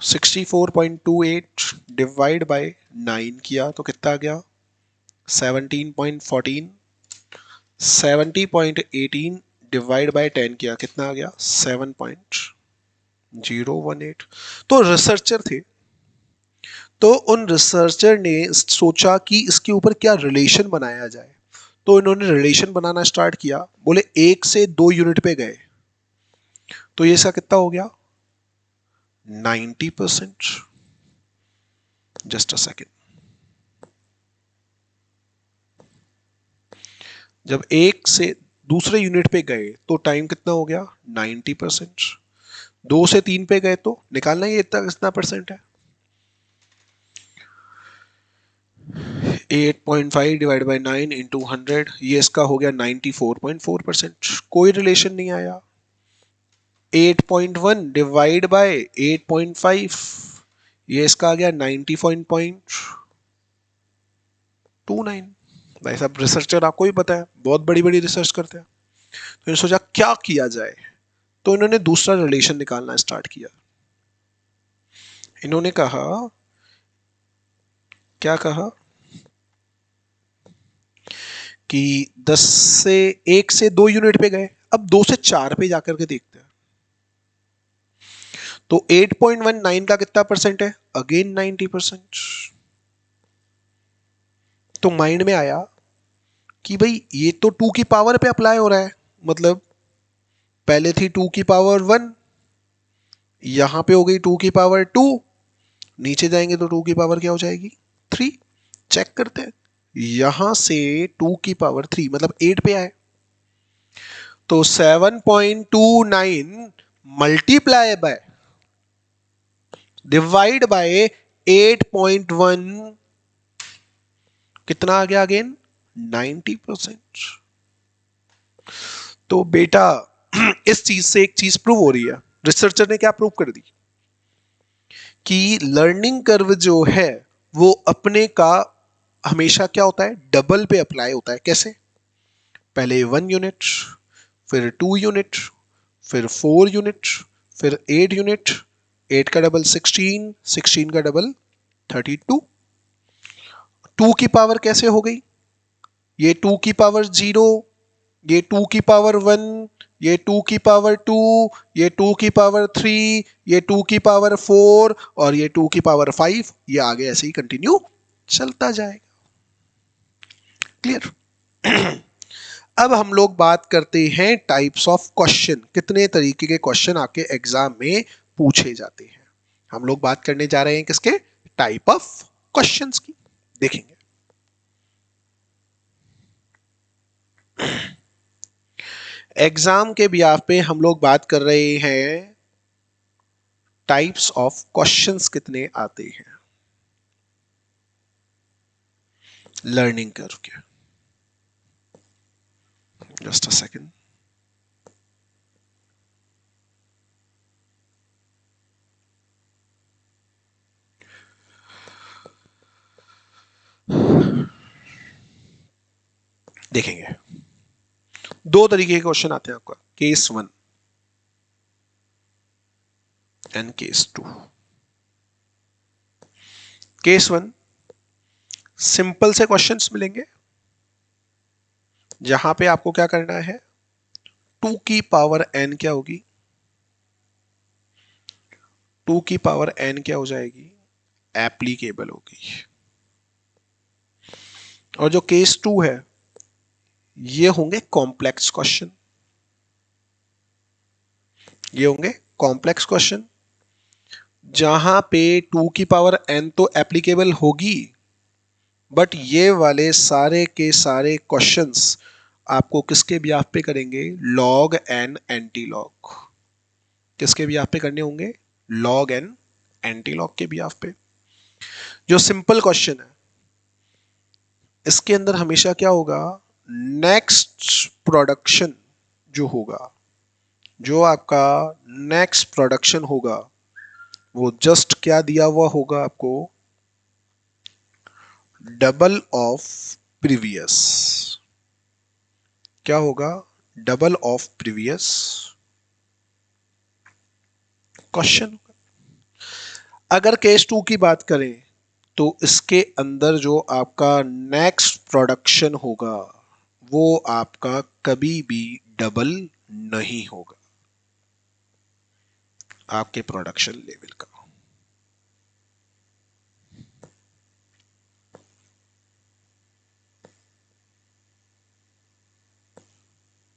64.28 डिवाइड बाय 9 किया तो कितना आ गया? 17.14। 70.18 डिवाइड बाय 10 किया कितना आ गया? 7.018। तो रिसर्चर थे, तो उन रिसर्चर ने सोचा कि इसके ऊपर क्या रिलेशन बनाया जाए। तो इन्होंने रिलेशन बनाना स्टार्ट किया। बोले 1 से 2 यूनिट पे गए तो ये इसका कितना हो गया? 90%। Just a second. जब 1 से दूसरे यूनिट पे गए तो टाइम कितना हो गया? 90%। 2 से 3 पे गए तो निकालना ये इतना परसेंट है। 8.5 डिवाइड बाई 9 इंटू 100, ये इसका हो गया 94.4%। कोई रिलेशन नहीं आया। 8.1 डिवाइड बाय 8.5, ये इसका आ गया 90.29। भाई साहब रिसर्चर आपको ही पता है, बहुत बड़ी बड़ी रिसर्च करते हैं। तो इन्होंने सोचा क्या किया जाए, तो इन्होंने दूसरा रिलेशन निकालना स्टार्ट किया। इन्होंने कहा, क्या कहा कि 1 से 2 यूनिट पे गए, अब 2 से 4 पे जाकर के देखते हैं। तो 8.19 का कितना परसेंट है? अगेन 90%। तो माइंड में आया कि भाई ये तो 2 की पावर पे अप्लाई हो रहा है, मतलब पहले थी 2 की पावर 1, यहां पे हो गई 2 की पावर 2, नीचे जाएंगे तो 2 की पावर क्या हो जाएगी? 3। चेक करते हैं, यहां से 2 की पावर 3 मतलब 8 पे आए तो 7.29 मल्टीप्लाई बाय डिवाइड बाय 8.1 कितना आ गया? अगेन 90%। तो बेटा इस चीज से एक चीज प्रूव हो रही है। रिसर्चर ने क्या प्रूव कर दी कि लर्निंग कर्व जो है वो अपने का हमेशा क्या होता है? डबल पे अप्लाई होता है। कैसे? पहले 1 यूनिट, फिर 2 यूनिट, फिर 4 यूनिट, फिर 8 यूनिट, 8 का डबल 16, 16 का डबल 32। 2 की पावर कैसे हो गई? ये 2 की पावर 0, ये 2 की पावर 1, ये 2 की पावर 2, ये 2 की पावर 3, ये 2 की पावर 4 और ये 2 की पावर 5। ये आगे ऐसे ही कंटिन्यू चलता जाएगा। क्लियर? अब हम लोग बात करते हैं टाइप्स ऑफ क्वेश्चन, कितने तरीके के क्वेश्चन आपके एग्जाम में पूछे जाते हैं। हम लोग बात करने जा रहे हैं किसके? टाइप ऑफ क्वेश्चंस की। देखेंगे एग्जाम के बिहाफ पे हम लोग बात कर रहे हैं टाइप्स ऑफ क्वेश्चंस कितने आते हैं लर्निंग कर्व के। Just a second. देखेंगे दो तरीके के क्वेश्चन आते हैं आपका, case 1 and case 2। Case 1 simple से क्वेश्चंस मिलेंगे जहां पे आपको क्या करना है, 2 की पावर n क्या होगी? 2 की पावर n क्या हो जाएगी? एप्लीकेबल होगी। और जो केस 2 है ये होंगे कॉम्प्लेक्स क्वेश्चन, ये होंगे कॉम्प्लेक्स क्वेश्चन जहां पे 2 की पावर n तो एप्लीकेबल होगी, बट ये वाले सारे के सारे क्वेश्चंस आपको किसके बिहाफ पे करेंगे? Log and anti log. किसके बिहाफ पे करने होंगे? लॉग एंड एंटी लॉग के बिहाफ पे। जो सिंपल क्वेश्चन है इसके अंदर हमेशा क्या होगा, नेक्स्ट प्रोडक्शन जो होगा, जो आपका नेक्स्ट प्रोडक्शन होगा वो जस्ट क्या दिया हुआ होगा आपको, डबल ऑफ प्रीवियस। क्या होगा, डबल ऑफ प्रीवियस क्वेश्चन। अगर केस टू की बात करें तो इसके अंदर जो आपका नेक्स्ट प्रोडक्शन होगा वो आपका कभी भी डबल नहीं होगा आपके प्रोडक्शन लेवल का।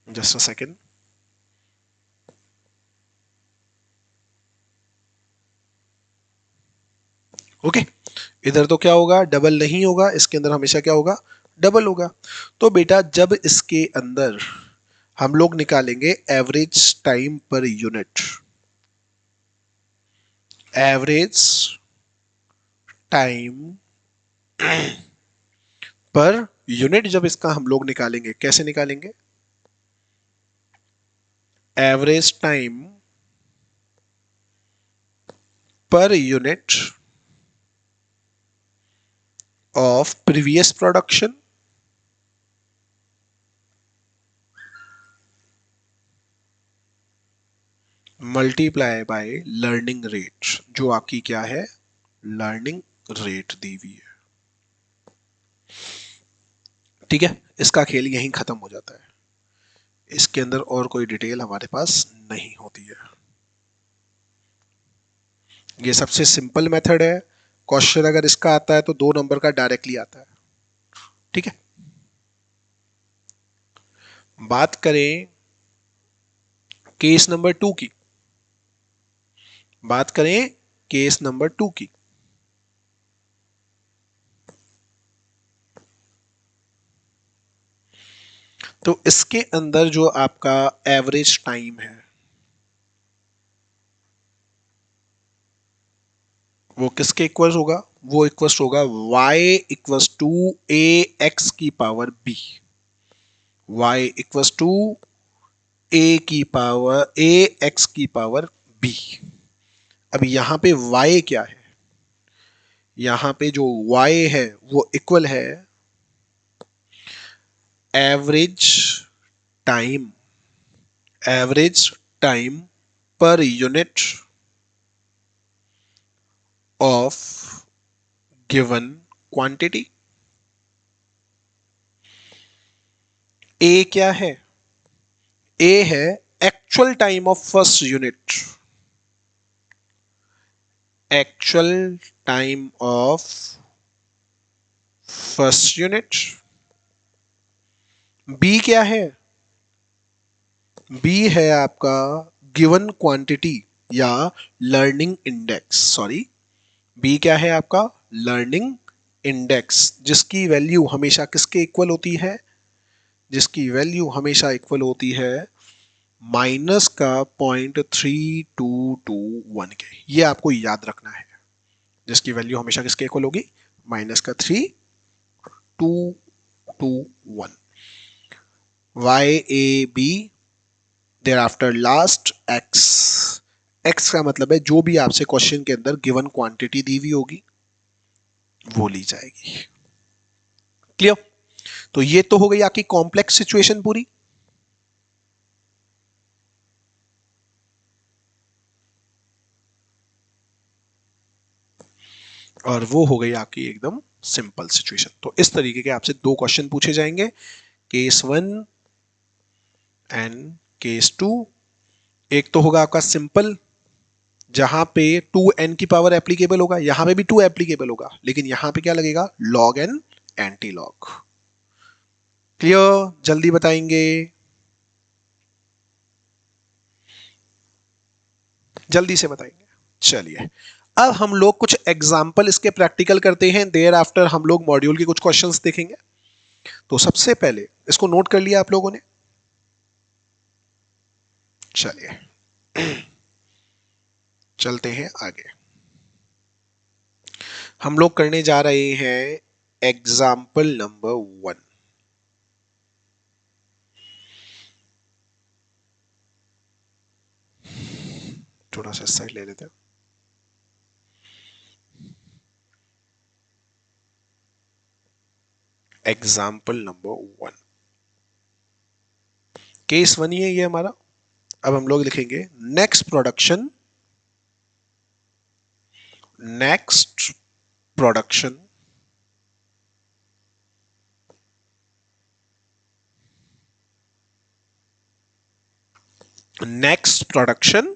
Just a second. ओके, इधर तो क्या होगा, डबल नहीं होगा, इसके अंदर हमेशा क्या होगा, डबल होगा। तो बेटा जब इसके अंदर हम लोग निकालेंगे average time per unit, average time per unit, जब इसका हम लोग निकालेंगे, कैसे निकालेंगे, average time per unit of previous production multiply by learning rate, जो आपकी क्या है, लर्निंग रेट दी हुई है। ठीक है, इसका खेल यहीं खत्म हो जाता है, इसके अंदर और कोई डिटेल हमारे पास नहीं होती है। ये सबसे सिंपल मेथड है। क्वेश्चन अगर इसका आता है तो 2 नंबर का डायरेक्टली आता है। ठीक है, बात करें केस नंबर 2 की, बात करें केस नंबर 2 की। तो इसके अंदर जो आपका एवरेज टाइम है वो किसके इक्वल होगा, वो इक्वल होगा y equal to a x की power b, y equal to a की पावर ए एक्स की पावर b। अब यहां पे y क्या है, यहां पे जो y है वो इक्वल है average time, average time per unit of given quantity. A क्या है, ए है actual time of first unit, actual time of first unit. B क्या है, बी है आपका गिवन क्वांटिटी या लर्निंग इंडेक्स, सॉरी, बी क्या है आपका लर्निंग इंडेक्स, जिसकी वैल्यू हमेशा किसके इक्वल होती है, जिसकी वैल्यू हमेशा इक्वल होती है माइनस का 0.3221 के। ये आपको याद रखना है, जिसकी वैल्यू हमेशा किसके इक्वल होगी, माइनस का 3221। Y A B thereafter last X, X का मतलब है जो भी आपसे क्वेश्चन के अंदर गिवन क्वांटिटी दी हुई होगी वो ली जाएगी। क्लियर। तो ये तो हो गई आपकी कॉम्प्लेक्स सिचुएशन पूरी। और वो हो गई आपकी एकदम सिंपल सिचुएशन। तो इस तरीके के आपसे 2 क्वेश्चन पूछे जाएंगे, केस 1 एंड केस 2। एक तो होगा आपका सिंपल, जहां पे 2n की पावर एप्लीकेबल होगा, यहां पे भी 2 एप्लीकेबल होगा, लेकिन यहां पे क्या लगेगा, log an anti log. Clear, जल्दी बताएंगे, जल्दी से बताएंगे। चलिए, अब हम लोग कुछ एग्जाम्पल इसके प्रैक्टिकल करते हैं, देयर आफ्टर हम लोग मॉड्यूल के कुछ क्वेश्चंस देखेंगे। तो सबसे पहले इसको नोट कर लिया आप लोगों ने, चलिए चलते हैं आगे। हम लोग करने जा रहे हैं एग्जाम्पल नंबर 1। थोड़ा सा साइड ले लेते हैं। एग्जाम्पल नंबर 1, केस 1 ही है ये हमारा। अब हम लोग लिखेंगे next production, next production next production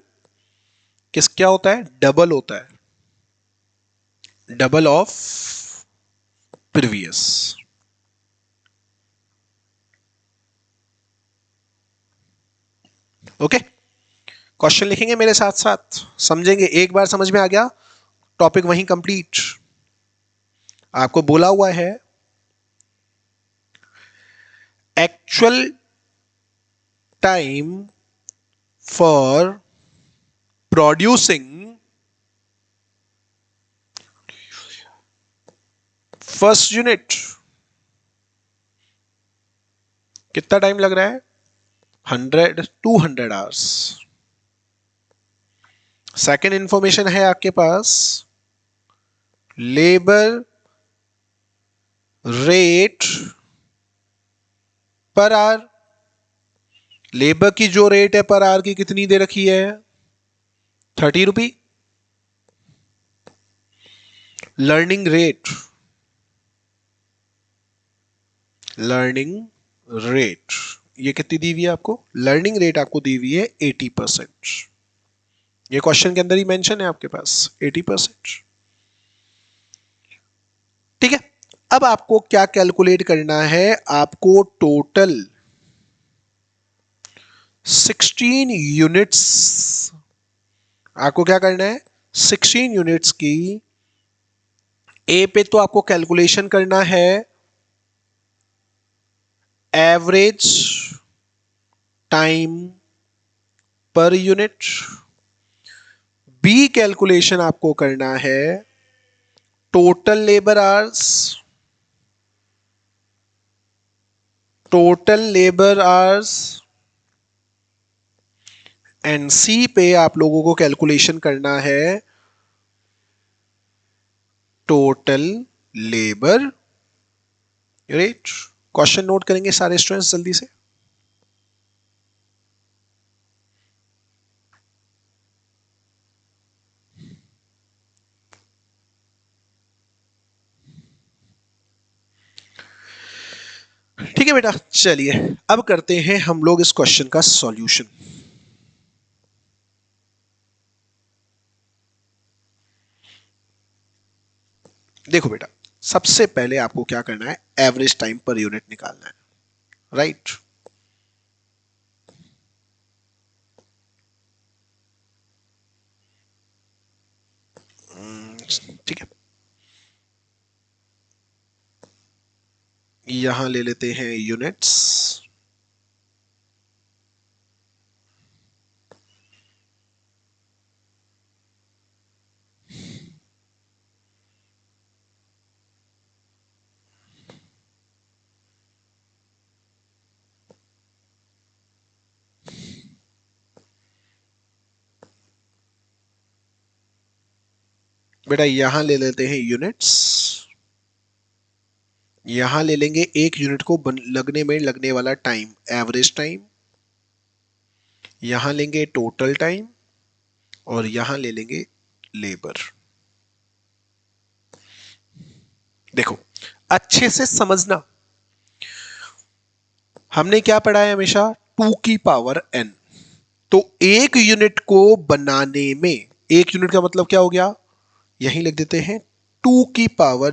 किस क्या होता है, डबल होता है, double of previous. Okay, question लिखेंगे मेरे साथ साथ, समझेंगे। एक बार समझ में आ गया, टॉपिक वहीं कंप्लीट। आपको बोला हुआ है actual time for producing first unit कितना टाइम लग रहा है, 200 आवर्स। सेकेंड इंफॉर्मेशन है आपके पास, labour rate per hour. Labour की जो रेट है पर आवर की कितनी दे रखी है, 30 रुपी। लर्निंग रेट, लर्निंग रेट ये कितनी दी हुई है आपको, लर्निंग रेट आपको दी हुई है 80%। ये क्वेश्चन के अंदर ही मेंशन है आपके पास 80%। ठीक है, अब आपको क्या कैलकुलेट करना है, आपको टोटल 16 यूनिट्स, आपको क्या करना है 16 यूनिट्स की ए पे तो आपको कैलकुलेशन करना है average time per unit, B calculation आपको करना है total labour hours, total labour hours, and C पे आप लोगों को कैलकुलेशन करना है total labour rate. Question note करेंगे सारे स्टूडेंट्स जल्दी से। ठीक है बेटा, चलिए अब करते हैं हम लोग इस क्वेश्चन का सॉल्यूशन। देखो बेटा, सबसे पहले आपको क्या करना है, एवरेज टाइम पर यूनिट निकालना है, राइट। ठीक है, यहां ले लेते हैं यूनिट्स, बेटा यहां ले लेते हैं यूनिट्स, यहां ले लेंगे एक यूनिट को लगने में लगने वाला टाइम, एवरेज टाइम, यहां लेंगे टोटल टाइम, और यहां ले लेंगे लेबर। देखो अच्छे से समझना, हमने क्या पढ़ा है हमेशा, 2 की पावर n। तो एक यूनिट को बनाने में, एक यूनिट का मतलब क्या हो गया, यहीं लिख देते हैं 2 की पावर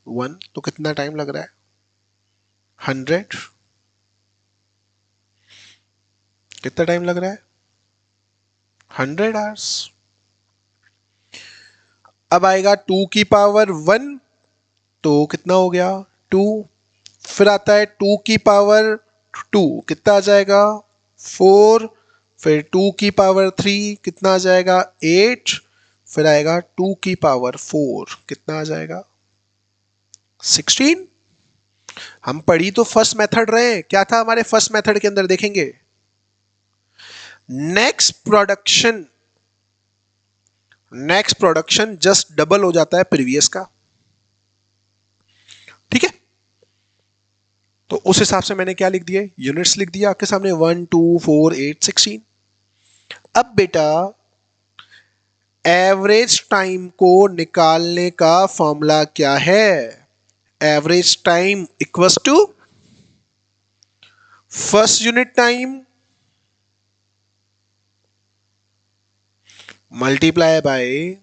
1, तो कितना टाइम लग रहा है, 100। कितना टाइम लग रहा है, 100 आवर्स। अब आएगा 2 की पावर 1, तो कितना हो गया 2। फिर आता है 2 की पावर 2, कितना आ जाएगा 4। फिर 2 की पावर 3 कितना आ जाएगा 8। फिर आएगा 2 की पावर 4, कितना आ जाएगा 16। हम पढ़ी तो फर्स्ट मेथड रहे, क्या था हमारे फर्स्ट मेथड के अंदर देखेंगे, नेक्स्ट प्रोडक्शन जस्ट डबल हो जाता है प्रीवियस का, ठीक है। तो उस हिसाब से मैंने क्या लिख दिया, यूनिट्स लिख दिया आपके सामने 1 2 4 8 16। अब बेटा एवरेज टाइम को निकालने का फॉर्मूला क्या है, average time equals to first unit time multiply by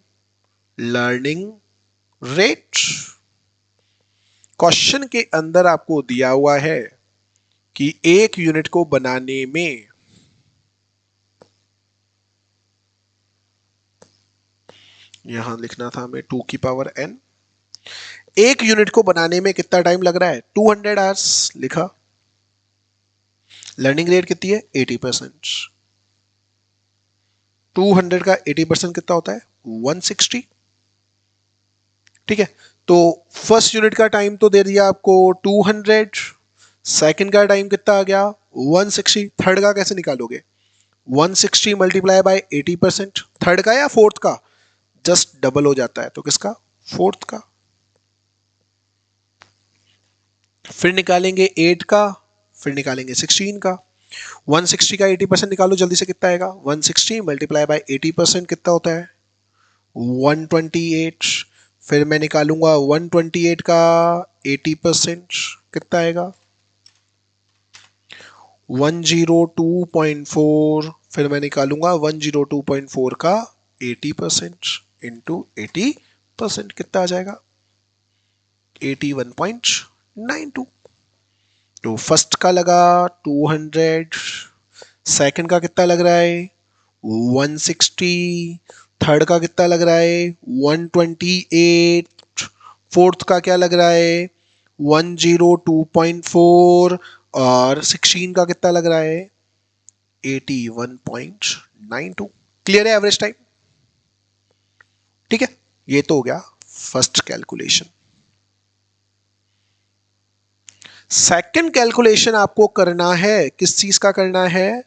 learning rate. Question के अंदर आपको दिया हुआ है कि एक यूनिट को बनाने में यहां लिखना था हमें 2 की पावर n, एक यूनिट को बनाने में कितना टाइम लग रहा है 200 आवर्स लिखा, लर्निंग रेट कितनी है 80%, 200 का 80% कितना होता है 160, ठीक है। तो फर्स्ट यूनिट का टाइम तो दे दिया आपको 200, सेकंड का टाइम कितना आ गया 160, थर्ड का कैसे निकालोगे 160 मल्टीप्लाई बाय 80%, थर्ड का या फोर्थ का, जस्ट डबल हो जाता है तो किसका फोर्थ का। फिर निकालेंगे 8 का, फिर निकालेंगे 16 का, 160 का 80% निकालो जल्दी से, कितना आएगा 160 मल्टीप्लाई बाय 80% कितना होता है 128। फिर मैं निकालूंगा 128 का 80% कितना आएगा 102.4, फिर मैं निकालूंगा 102.4 का 80% इंटू 80% कितना आ जाएगा 81.92। तो फर्स्ट का लगा 200, सेकंड का कितना लग रहा है 160, थर्ड का कितना लग रहा है 128, फोर्थ का क्या लग रहा है 102.4 और 16 का कितना लग रहा है 81.92। क्लियर है एवरेज टाइम, ठीक है। ये तो हो गया फर्स्ट कैलकुलेशन। सेकंड कैलकुलेशन आपको करना है, किस चीज का करना है,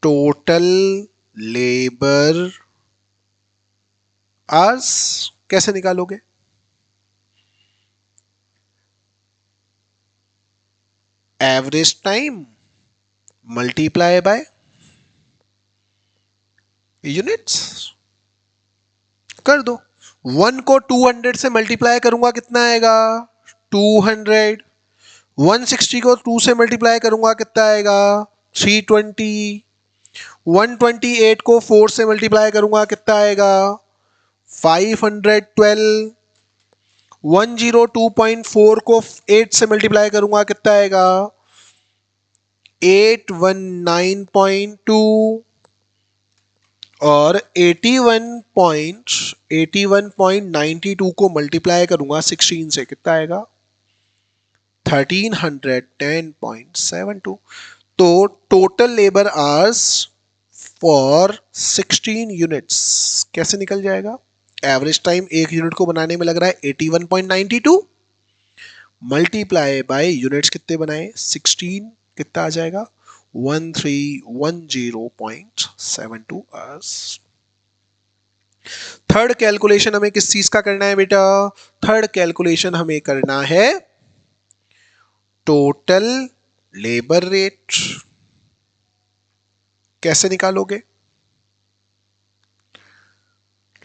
टोटल लेबर आवर्स। कैसे निकालोगे, average time multiply by units कर दो। 1 को 200 से मल्टीप्लाई करूंगा कितना आएगा 200, 160 को 2 से मल्टीप्लाई करूंगा कितना आएगा 320, 128 को 4 से मल्टीप्लाई करूंगा कितना आएगा 512, 102.4 को 8 से मल्टीप्लाई करूंगा कितना आएगा 819.2 और 81.92 को मल्टीप्लाई करूंगा 16 से कितना आएगा 1310.72। तो total labour hours for 16 units कैसे निकल जाएगा, एवरेज टाइम एक यूनिट को बनाने में लग रहा है 81.92 मल्टीप्लाई बाय यूनिट्स कितने बनाए 16, कितना आ जाएगा 1310.72 आवर्स। थर्ड कैलकुलेशन हमें किस चीज का करना है बेटा, थर्ड कैलकुलेशन हमें करना है टोटल लेबर रेट। कैसे निकालोगे,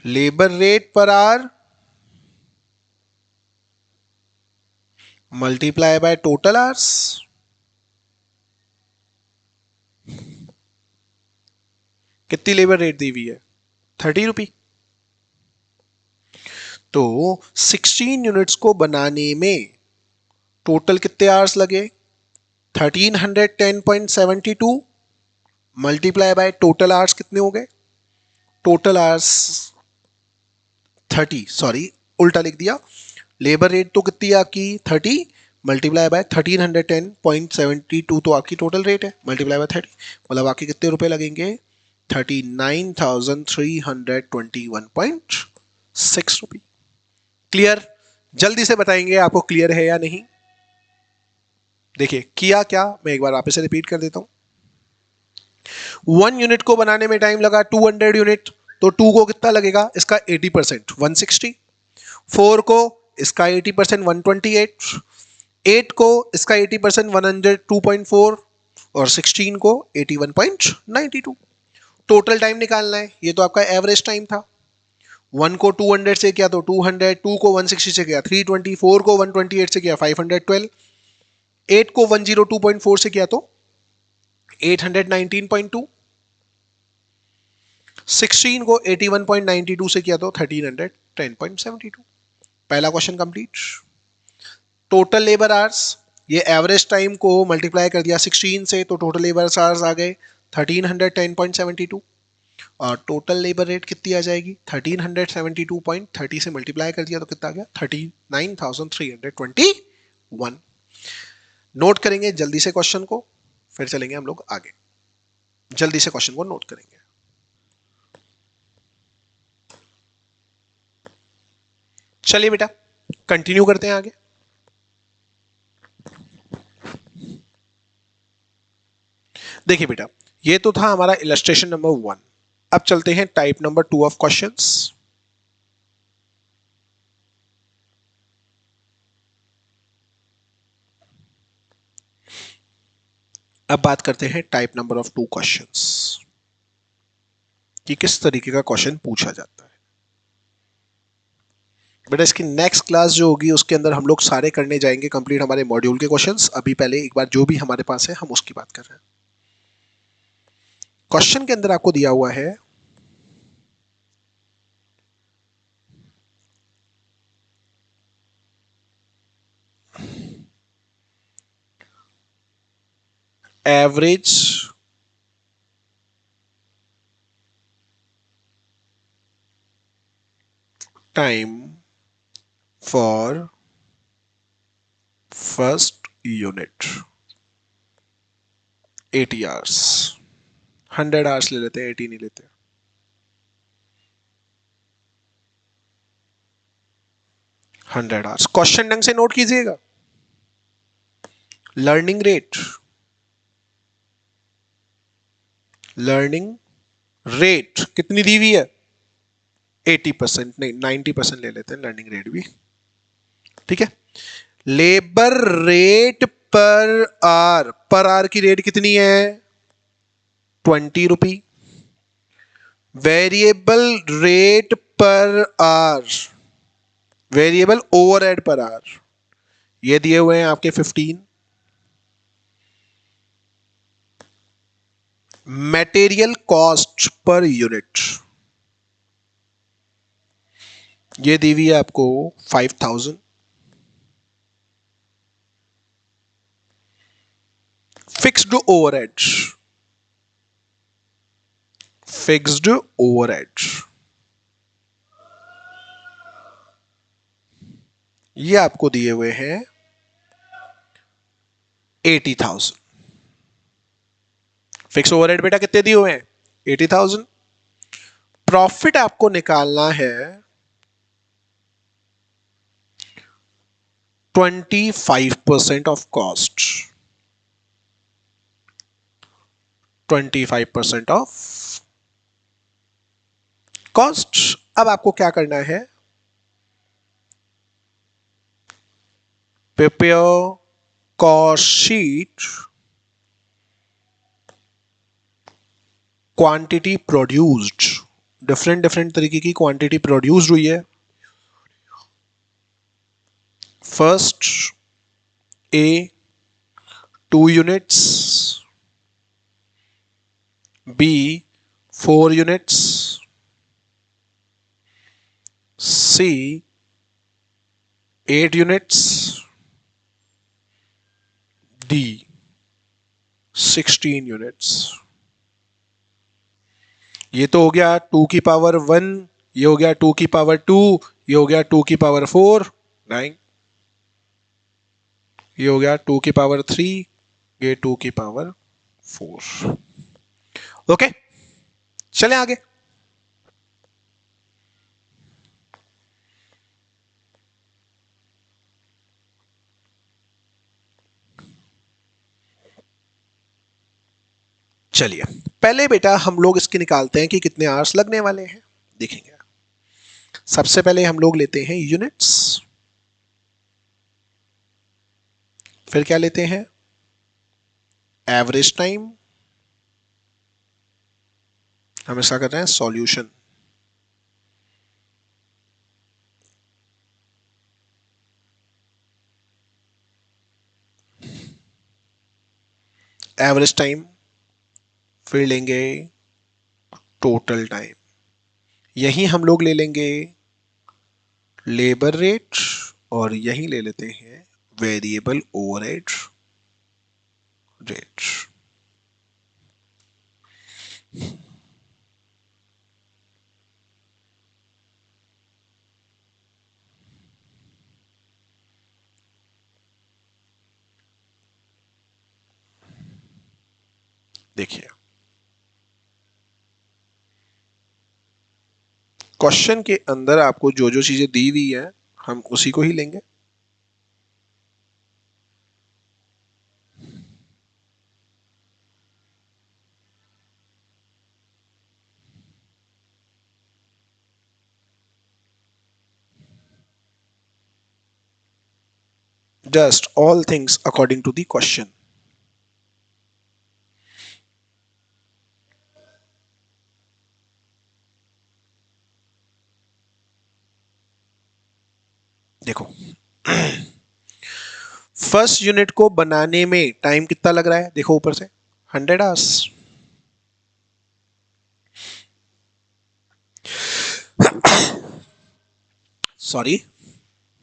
labour rate per our multiply by total hours. कितनी लेबर रेट दी हुई है 30 रुपी। तो 16 यूनिट्स को बनाने में टोटल कितने आवर्स लगे 1310.72 मल्टीप्लाई बाय टोटल आवर्स कितने हो गए, टोटल आवर्स 30, सॉरी उल्टा लिख दिया, लेबर रेट तो कितनी है आपकी 30 मल्टीप्लाई बाय 1310.72 तो आपकी टोटल रेट है मल्टीप्लाई बाय 30, मतलब आपके कितने रुपए लगेंगे 39,321.6 रुपी। क्लियर? जल्दी से बताएंगे आपको क्लियर है या नहीं। देखिए किया क्या, मैं एक बार वापस से रिपीट कर देता हूं। 1 यूनिट को बनाने में टाइम लगा 200 यूनिट, तो 2 को कितना लगेगा, इसका 80% 160, 4 को इसका 80% 128, 8 को इसका 80% 102.4 और 16 को 81.92। टोटल टाइम निकालना है, ये तो आपका एवरेज टाइम था। 1 को 200 से किया तो 200, 2 को 160 से किया 320, 4 को 128 से किया 512, 8 को 102.4 से किया तो 819.2, 16 को 81.92 से किया तो 1310.72। पहला question complete. Total labour hours, ये एवरेज टाइम को मल्टीप्लाई कर दिया 16 से तो टोटल लेबर आवर्स आ गए 1310.72 और टोटल लेबर रेट कितनी आ जाएगी 1372.30 से मल्टीप्लाई कर दिया तो कितना आ गया 39,321। नोट करेंगे जल्दी से क्वेश्चन को, फिर चलेंगे हम लोग आगे। जल्दी से क्वेश्चन को नोट करेंगे। चलिए बेटा कंटिन्यू करते हैं आगे। देखिए बेटा ये तो था हमारा इलस्ट्रेशन नंबर 1। अब चलते हैं टाइप नंबर 2 ऑफ क्वेश्चंस। अब बात करते हैं टाइप नंबर ऑफ 2 क्वेश्चंस कि किस तरीके का क्वेश्चन पूछा जाता है। बेटा इसकी नेक्स्ट क्लास जो होगी उसके अंदर हम लोग सारे करने जाएंगे कंप्लीट हमारे मॉड्यूल के क्वेश्चंस। अभी पहले एक बार जो भी हमारे पास है हम उसकी बात कर रहे हैं। क्वेश्चन के अंदर आपको दिया हुआ है average time for first unit 80 hours. 100 hours ले लेते हैं, 80 नहीं लेते। Hundred hours. क्वेश्चन ढंग से नोट कीजिएगा। लर्निंग रेट, लर्निंग रेट कितनी दी हुई है 80%, नहीं 90% ले लेते हैं लर्निंग रेट भी, ठीक है। लेबर रेट पर आर की रेट कितनी है 20 रुपी। वेरिएबल रेट पर आर, वेरिएबल ओवरहेड पर आर ये दिए हुए हैं आपके 15। मटेरियल कॉस्ट पर यूनिट ये दी हुई है आपको 5000। फिक्स्ड ओवरहेड, फिक्स्ड ओवरहेड ये आपको दिए हुए हैं 80,000। फिक्स ओवरहेड बेटा कितने दिए हुए हैं 80,000। प्रॉफिट आपको निकालना है 25% ऑफ कॉस्ट, 25% ऑफ कॉस्ट। अब आपको क्या करना है, prepare cost sheet, quantity produced, different different तरीके की क्वांटिटी प्रोड्यूस्ड हुई है। First A 2 units, B 4 units, C 8 units, D 16 units. ये तो हो गया 2 की पावर 1, ये हो गया 2 की पावर 2, ये हो गया 2 की पावर 4 9, ये हो गया 2 की पावर 3, ये 2 की पावर 4। ओके चले आगे। चलिए पहले बेटा हम लोग इसके निकालते हैं कि कितने आवर्स लगने वाले हैं। देखेंगे सबसे पहले हम लोग लेते हैं यूनिट्स, फिर क्या लेते हैं एवरेज टाइम, हम इसका कर रहे हैं सॉल्यूशन। एवरेज टाइम, फिर लेंगे टोटल टाइम, यही हम लोग ले लेंगे लेबर रेट, और यही ले लेते हैं वेरिएबल ओवरहेड रेट। देखिए क्वेश्चन के अंदर आपको जो जो चीजें दी हुई है हम उसी को ही लेंगे। Just all things according to the question. देखो फर्स्ट यूनिट को बनाने में टाइम कितना लग रहा है, देखो ऊपर से 100 आवर्स। सॉरी,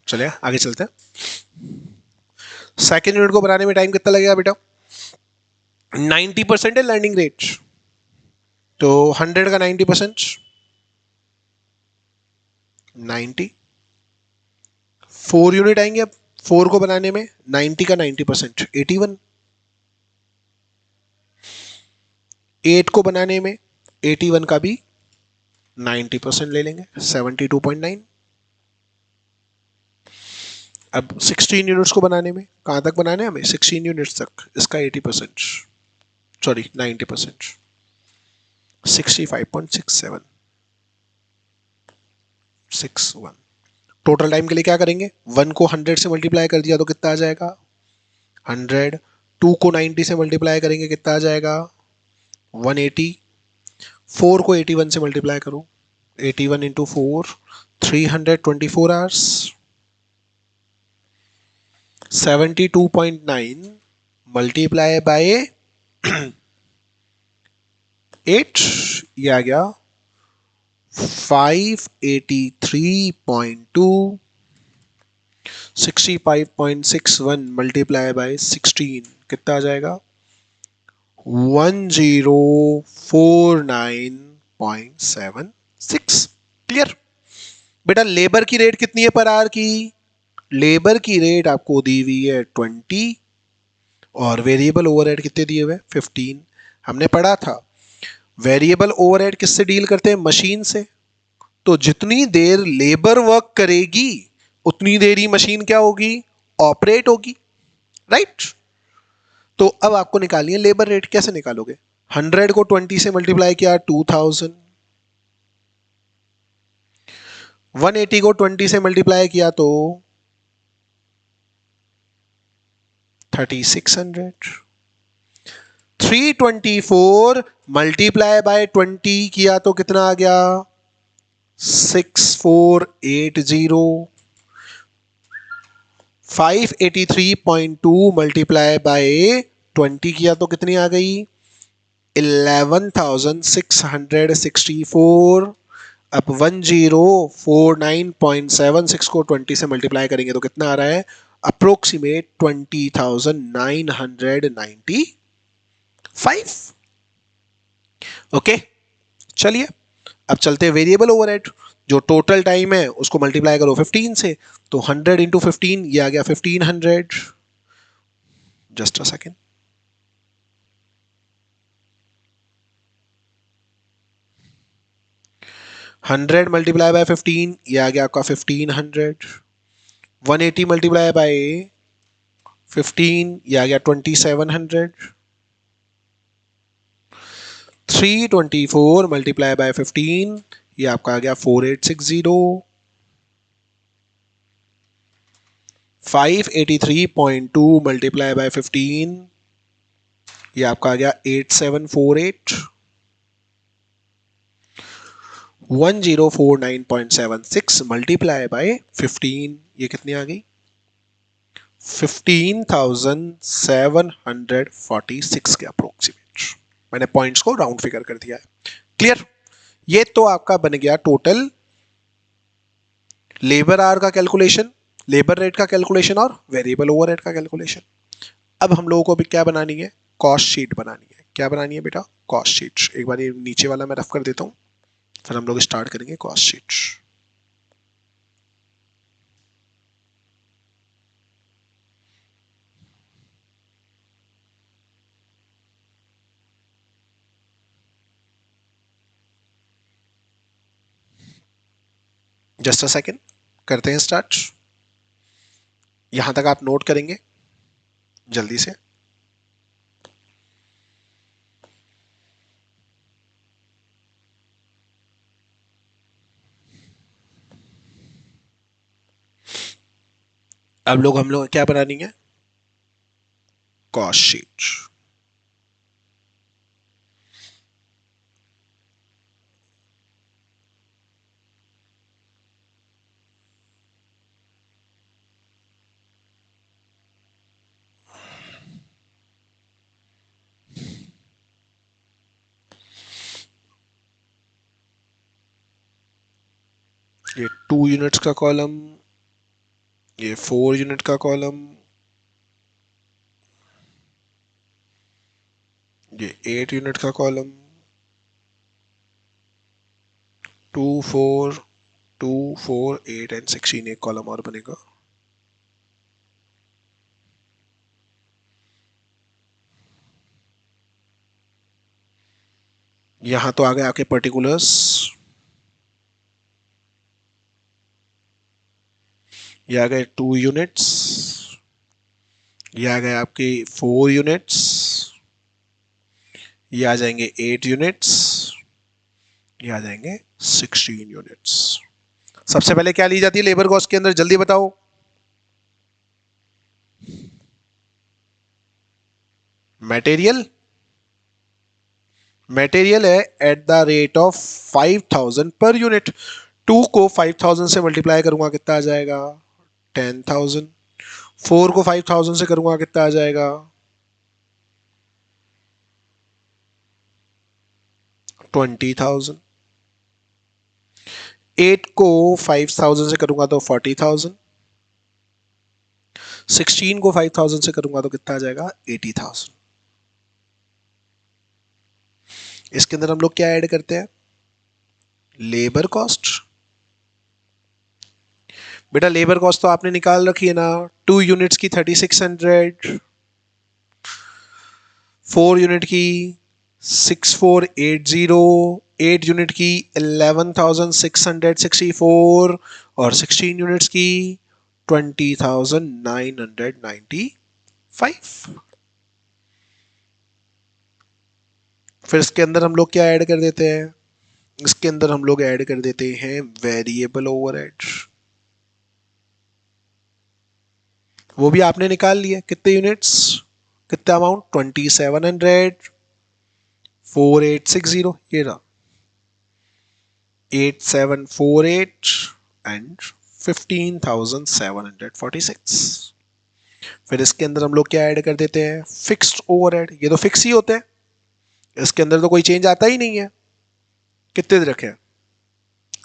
चलिए आगे चलते हैं। सेकेंड यूनिट को बनाने में टाइम कितना लगेगा बेटा, 90% है लर्निंग रेट, तो 100 का 90%, 90। 4 यूनिट आएंगे अब, 4 को बनाने में 90 का 90%, 81। 8 को बनाने में 81 का भी 90% ले लेंगे, 72.9। अब 16 यूनिट्स को बनाने में कहां तक बनाने हैं हमें, 16 यूनिट्स तक, इसका 80%, सॉरी 90%, 65.67, 61। टोटल टाइम के लिए क्या करेंगे, 1 को 100 से मल्टीप्लाई कर दिया तो कितना आ जाएगा 100, 2 को 90 से मल्टीप्लाई करेंगे कितना आ जाएगा 180, 4 को 81 से मल्टीप्लाई करो, 81 इंटू 4, 324 आवर्स, 72.9 मल्टीप्लाई बाय 8, ये आ गया 583.2, 65.61 मल्टीप्लाई बाय 16 कितना आ जाएगा 1049.76। क्लियर। बेटा लेबर की रेट कितनी है पर आवर की, लेबर की रेट आपको दी हुई है 20 और वेरिएबल ओवरहेड कितने दिए हुए 15। हमने पढ़ा था वेरिएबल ओवरहेड किससे डील करते हैं, मशीन से। तो जितनी देर लेबर वर्क करेगी उतनी देर ही मशीन क्या होगी, ऑपरेट होगी, राइट। तो अब आपको निकालनी है लेबर रेट, कैसे निकालोगे, 100 को 20 से मल्टीप्लाई किया 2000, 180 को 20 से मल्टीप्लाई किया तो 3600, 324 मल्टीप्लाई बाय 20 किया तो कितना आ गया 6480, 583.2 मल्टीप्लाई बाय 20 किया तो कितनी आ गई 11664। अब 1049.76 को 20 से मल्टीप्लाई करेंगे तो कितना आ रहा है अप्रोक्सीमेट 20,995। ओके चलिए अब चलते हैं वेरिएबल ओवरहेड। जो टोटल टाइम है उसको मल्टीप्लाई करो 15 से, तो 100 इंटू 15 ये आ गया 1500। Just a second, 100 multiply by 15, ये आ गया आपका 1500। 180 मल्टीप्लाई बाय 15, ये आ गया 2700। 324 मल्टीप्लाई बाय 15, ये आपका आ गया 4860। 583.2 मल्टीप्लाई बाय 15, ये आपका आ गया 8748। 1049.76 मल्टीप्लाई बाय 15, ये कितनी आ गई? 15,746 के अप्रोक्सीमेट। मैंने पॉइंट्स को राउंड फिगर कर दिया है। क्लियर? ये तो आपका बन गया टोटल लेबर आवर का कैलकुलेशन, लेबर रेट का कैलकुलेशन और वेरिएबल ओवरहेड का कैलकुलेशन। अब हम लोगों को भी क्या बनानी है? कॉस्ट शीट बनानी है। क्या बनानी है बेटा? Cost sheet. एक बार ये नीचे वाला मैं रफ कर देता हूं, फिर हम लोग स्टार्ट करेंगे cost sheet. Just a second, करते हैं स्टार्ट। यहां तक आप नोट करेंगे जल्दी से। अब लोग हम लोग क्या बनानी है? Cost sheet. ये 2 यूनिट्स का कॉलम, ये 4 यूनिट का कॉलम, ये 8 यूनिट का कॉलम, 2 4 2 4 8 एंड 16 एक कॉलम और बनेगा। यहां तो आ गए आपके पर्टिकुलर्स, ये आ गए 2 यूनिट्स, ये आ गए आपके 4 यूनिट्स, ये आ जाएंगे 8 यूनिट्स, ये आ जाएंगे 16 यूनिट्स। सबसे पहले क्या ली जाती है लेबर कॉस्ट के अंदर? जल्दी बताओ। मटेरियल। मटेरियल है at the rate of 5000 per unit. 2 को 5000 से मल्टीप्लाई करूंगा कितना आ जाएगा? 10,000। 4 को 5000 से करूंगा कितना आ जाएगा? 20,000। 8 को 5000 से करूंगा तो 40,000। 16 को 5000 से करूंगा तो कितना आ जाएगा? 80,000। इसके अंदर हम लोग क्या ऐड करते हैं? Labour cost. बेटा लेबर कॉस्ट तो आपने निकाल रखी है ना, 2 यूनिट्स की 3600, 4 यूनिट की 6480, 8 यूनिट की 11,664 और 16 यूनिट्स की 20,995। फिर इसके अंदर हम लोग क्या ऐड कर देते हैं? इसके अंदर हम लोग ऐड कर देते हैं वेरिएबल ओवरहेड। वो भी आपने निकाल लिया। कितने यूनिट्स, कितना अमाउंट? 2700, 4860, ये रहा 8748 एंड 15,746। फिर इसके अंदर हम लोग क्या ऐड कर देते हैं? Fixed overhead. ये तो फिक्स ही होते हैं, इसके अंदर तो कोई चेंज आता ही नहीं है। कितने दे रखे हैं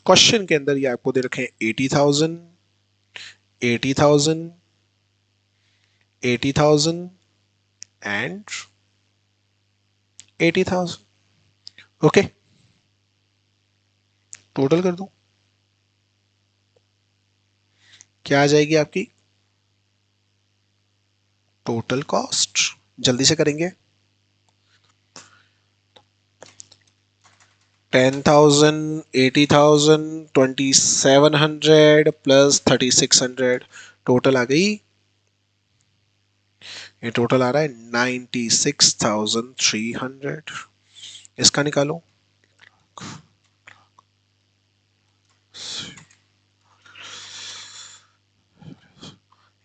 क्वेश्चन के अंदर? ये आपको दे रखे हैं 80,000, 80,000, 80,000 एंड 80,000। ओके, टोटल कर दूं, क्या आ जाएगी आपकी टोटल कॉस्ट? जल्दी से करेंगे। 10,000, 80,000, 2,700 प्लस 3,600, टोटल आ गई, ये टोटल आ रहा है 96,300। इसका निकालो,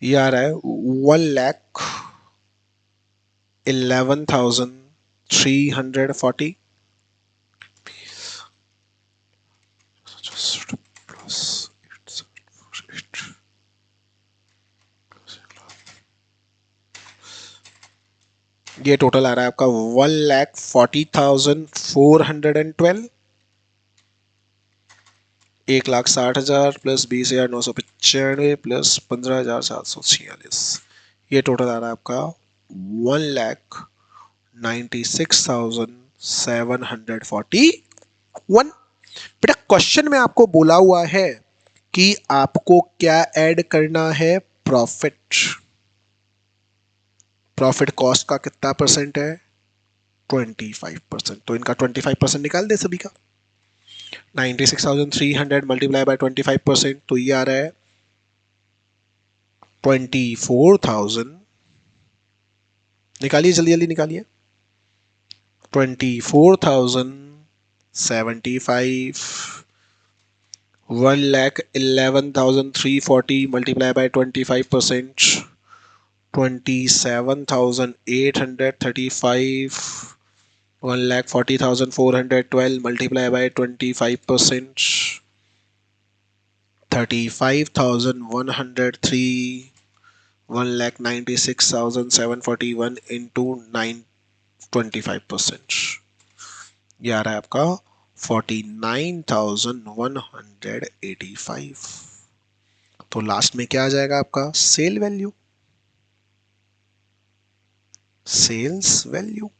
ये आ रहा है 1,11,340 प्लस 8,748, ये टोटल आ रहा है आपका 1,40,412, 1,60,000 प्लस 20,995 प्लस 15,746, ये टोटल आ रहा है आपका 1,96,741। बेटा क्वेश्चन में आपको बोला हुआ है कि आपको क्या ऐड करना है, प्रॉफिट। प्रॉफिट कॉस्ट का कितना परसेंट है, 25%, तो इनका 25% निकाल दे सभी का। 96,300 मल्टीप्लाई बाय 25%, तो ये आ रहा है 24,000, निकालिए जल्दी जल्दी निकालिए, 24,075, 1,11,340 multiply by 25%, 27,835, 1,40,412 multiplied by 25%, 35,103, 1,96,741 into 25%, ये आ रहा है आपका 49,185। तो लास्ट में क्या आ जाएगा आपका, सेल वैल्यू, सेल्स वैल्यू।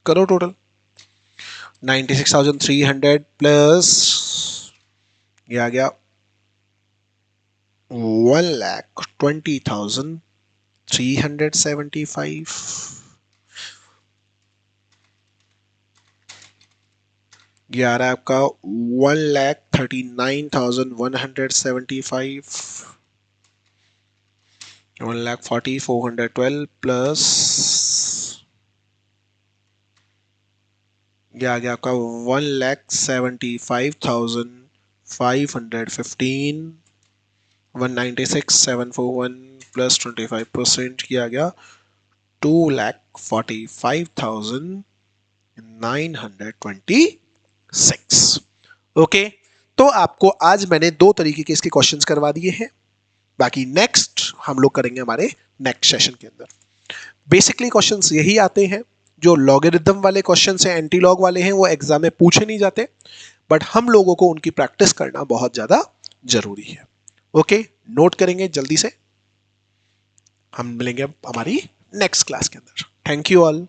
करो टोटल, 96,300 प्लस ये आ गया 1,20,375, ये आ रहा है आपका 1,39,175, 1,40,412 प्लस ये आ गया आपका 1,75,515, 196,741 प्लस 25%, ये आ गया 2,45,926। ओके, तो आपको आज मैंने दो तरीके के इसके क्वेश्चंस करवा दिए हैं, बाकी नेक्स्ट हम लोग करेंगे हमारे नेक्स्ट सेशन के अंदर। बेसिकली क्वेश्चंस यही आते हैं, जो लॉगरिथम वाले क्वेश्चंस हैं, एंटी लॉग वाले हैं, वो एग्जाम में पूछे नहीं जाते, बट हम लोगों को उनकी प्रैक्टिस करना बहुत ज्यादा जरूरी है। ओके, नोट करेंगे जल्दी से, हम मिलेंगे अब हमारी नेक्स्ट क्लास के अंदर। Thank you all.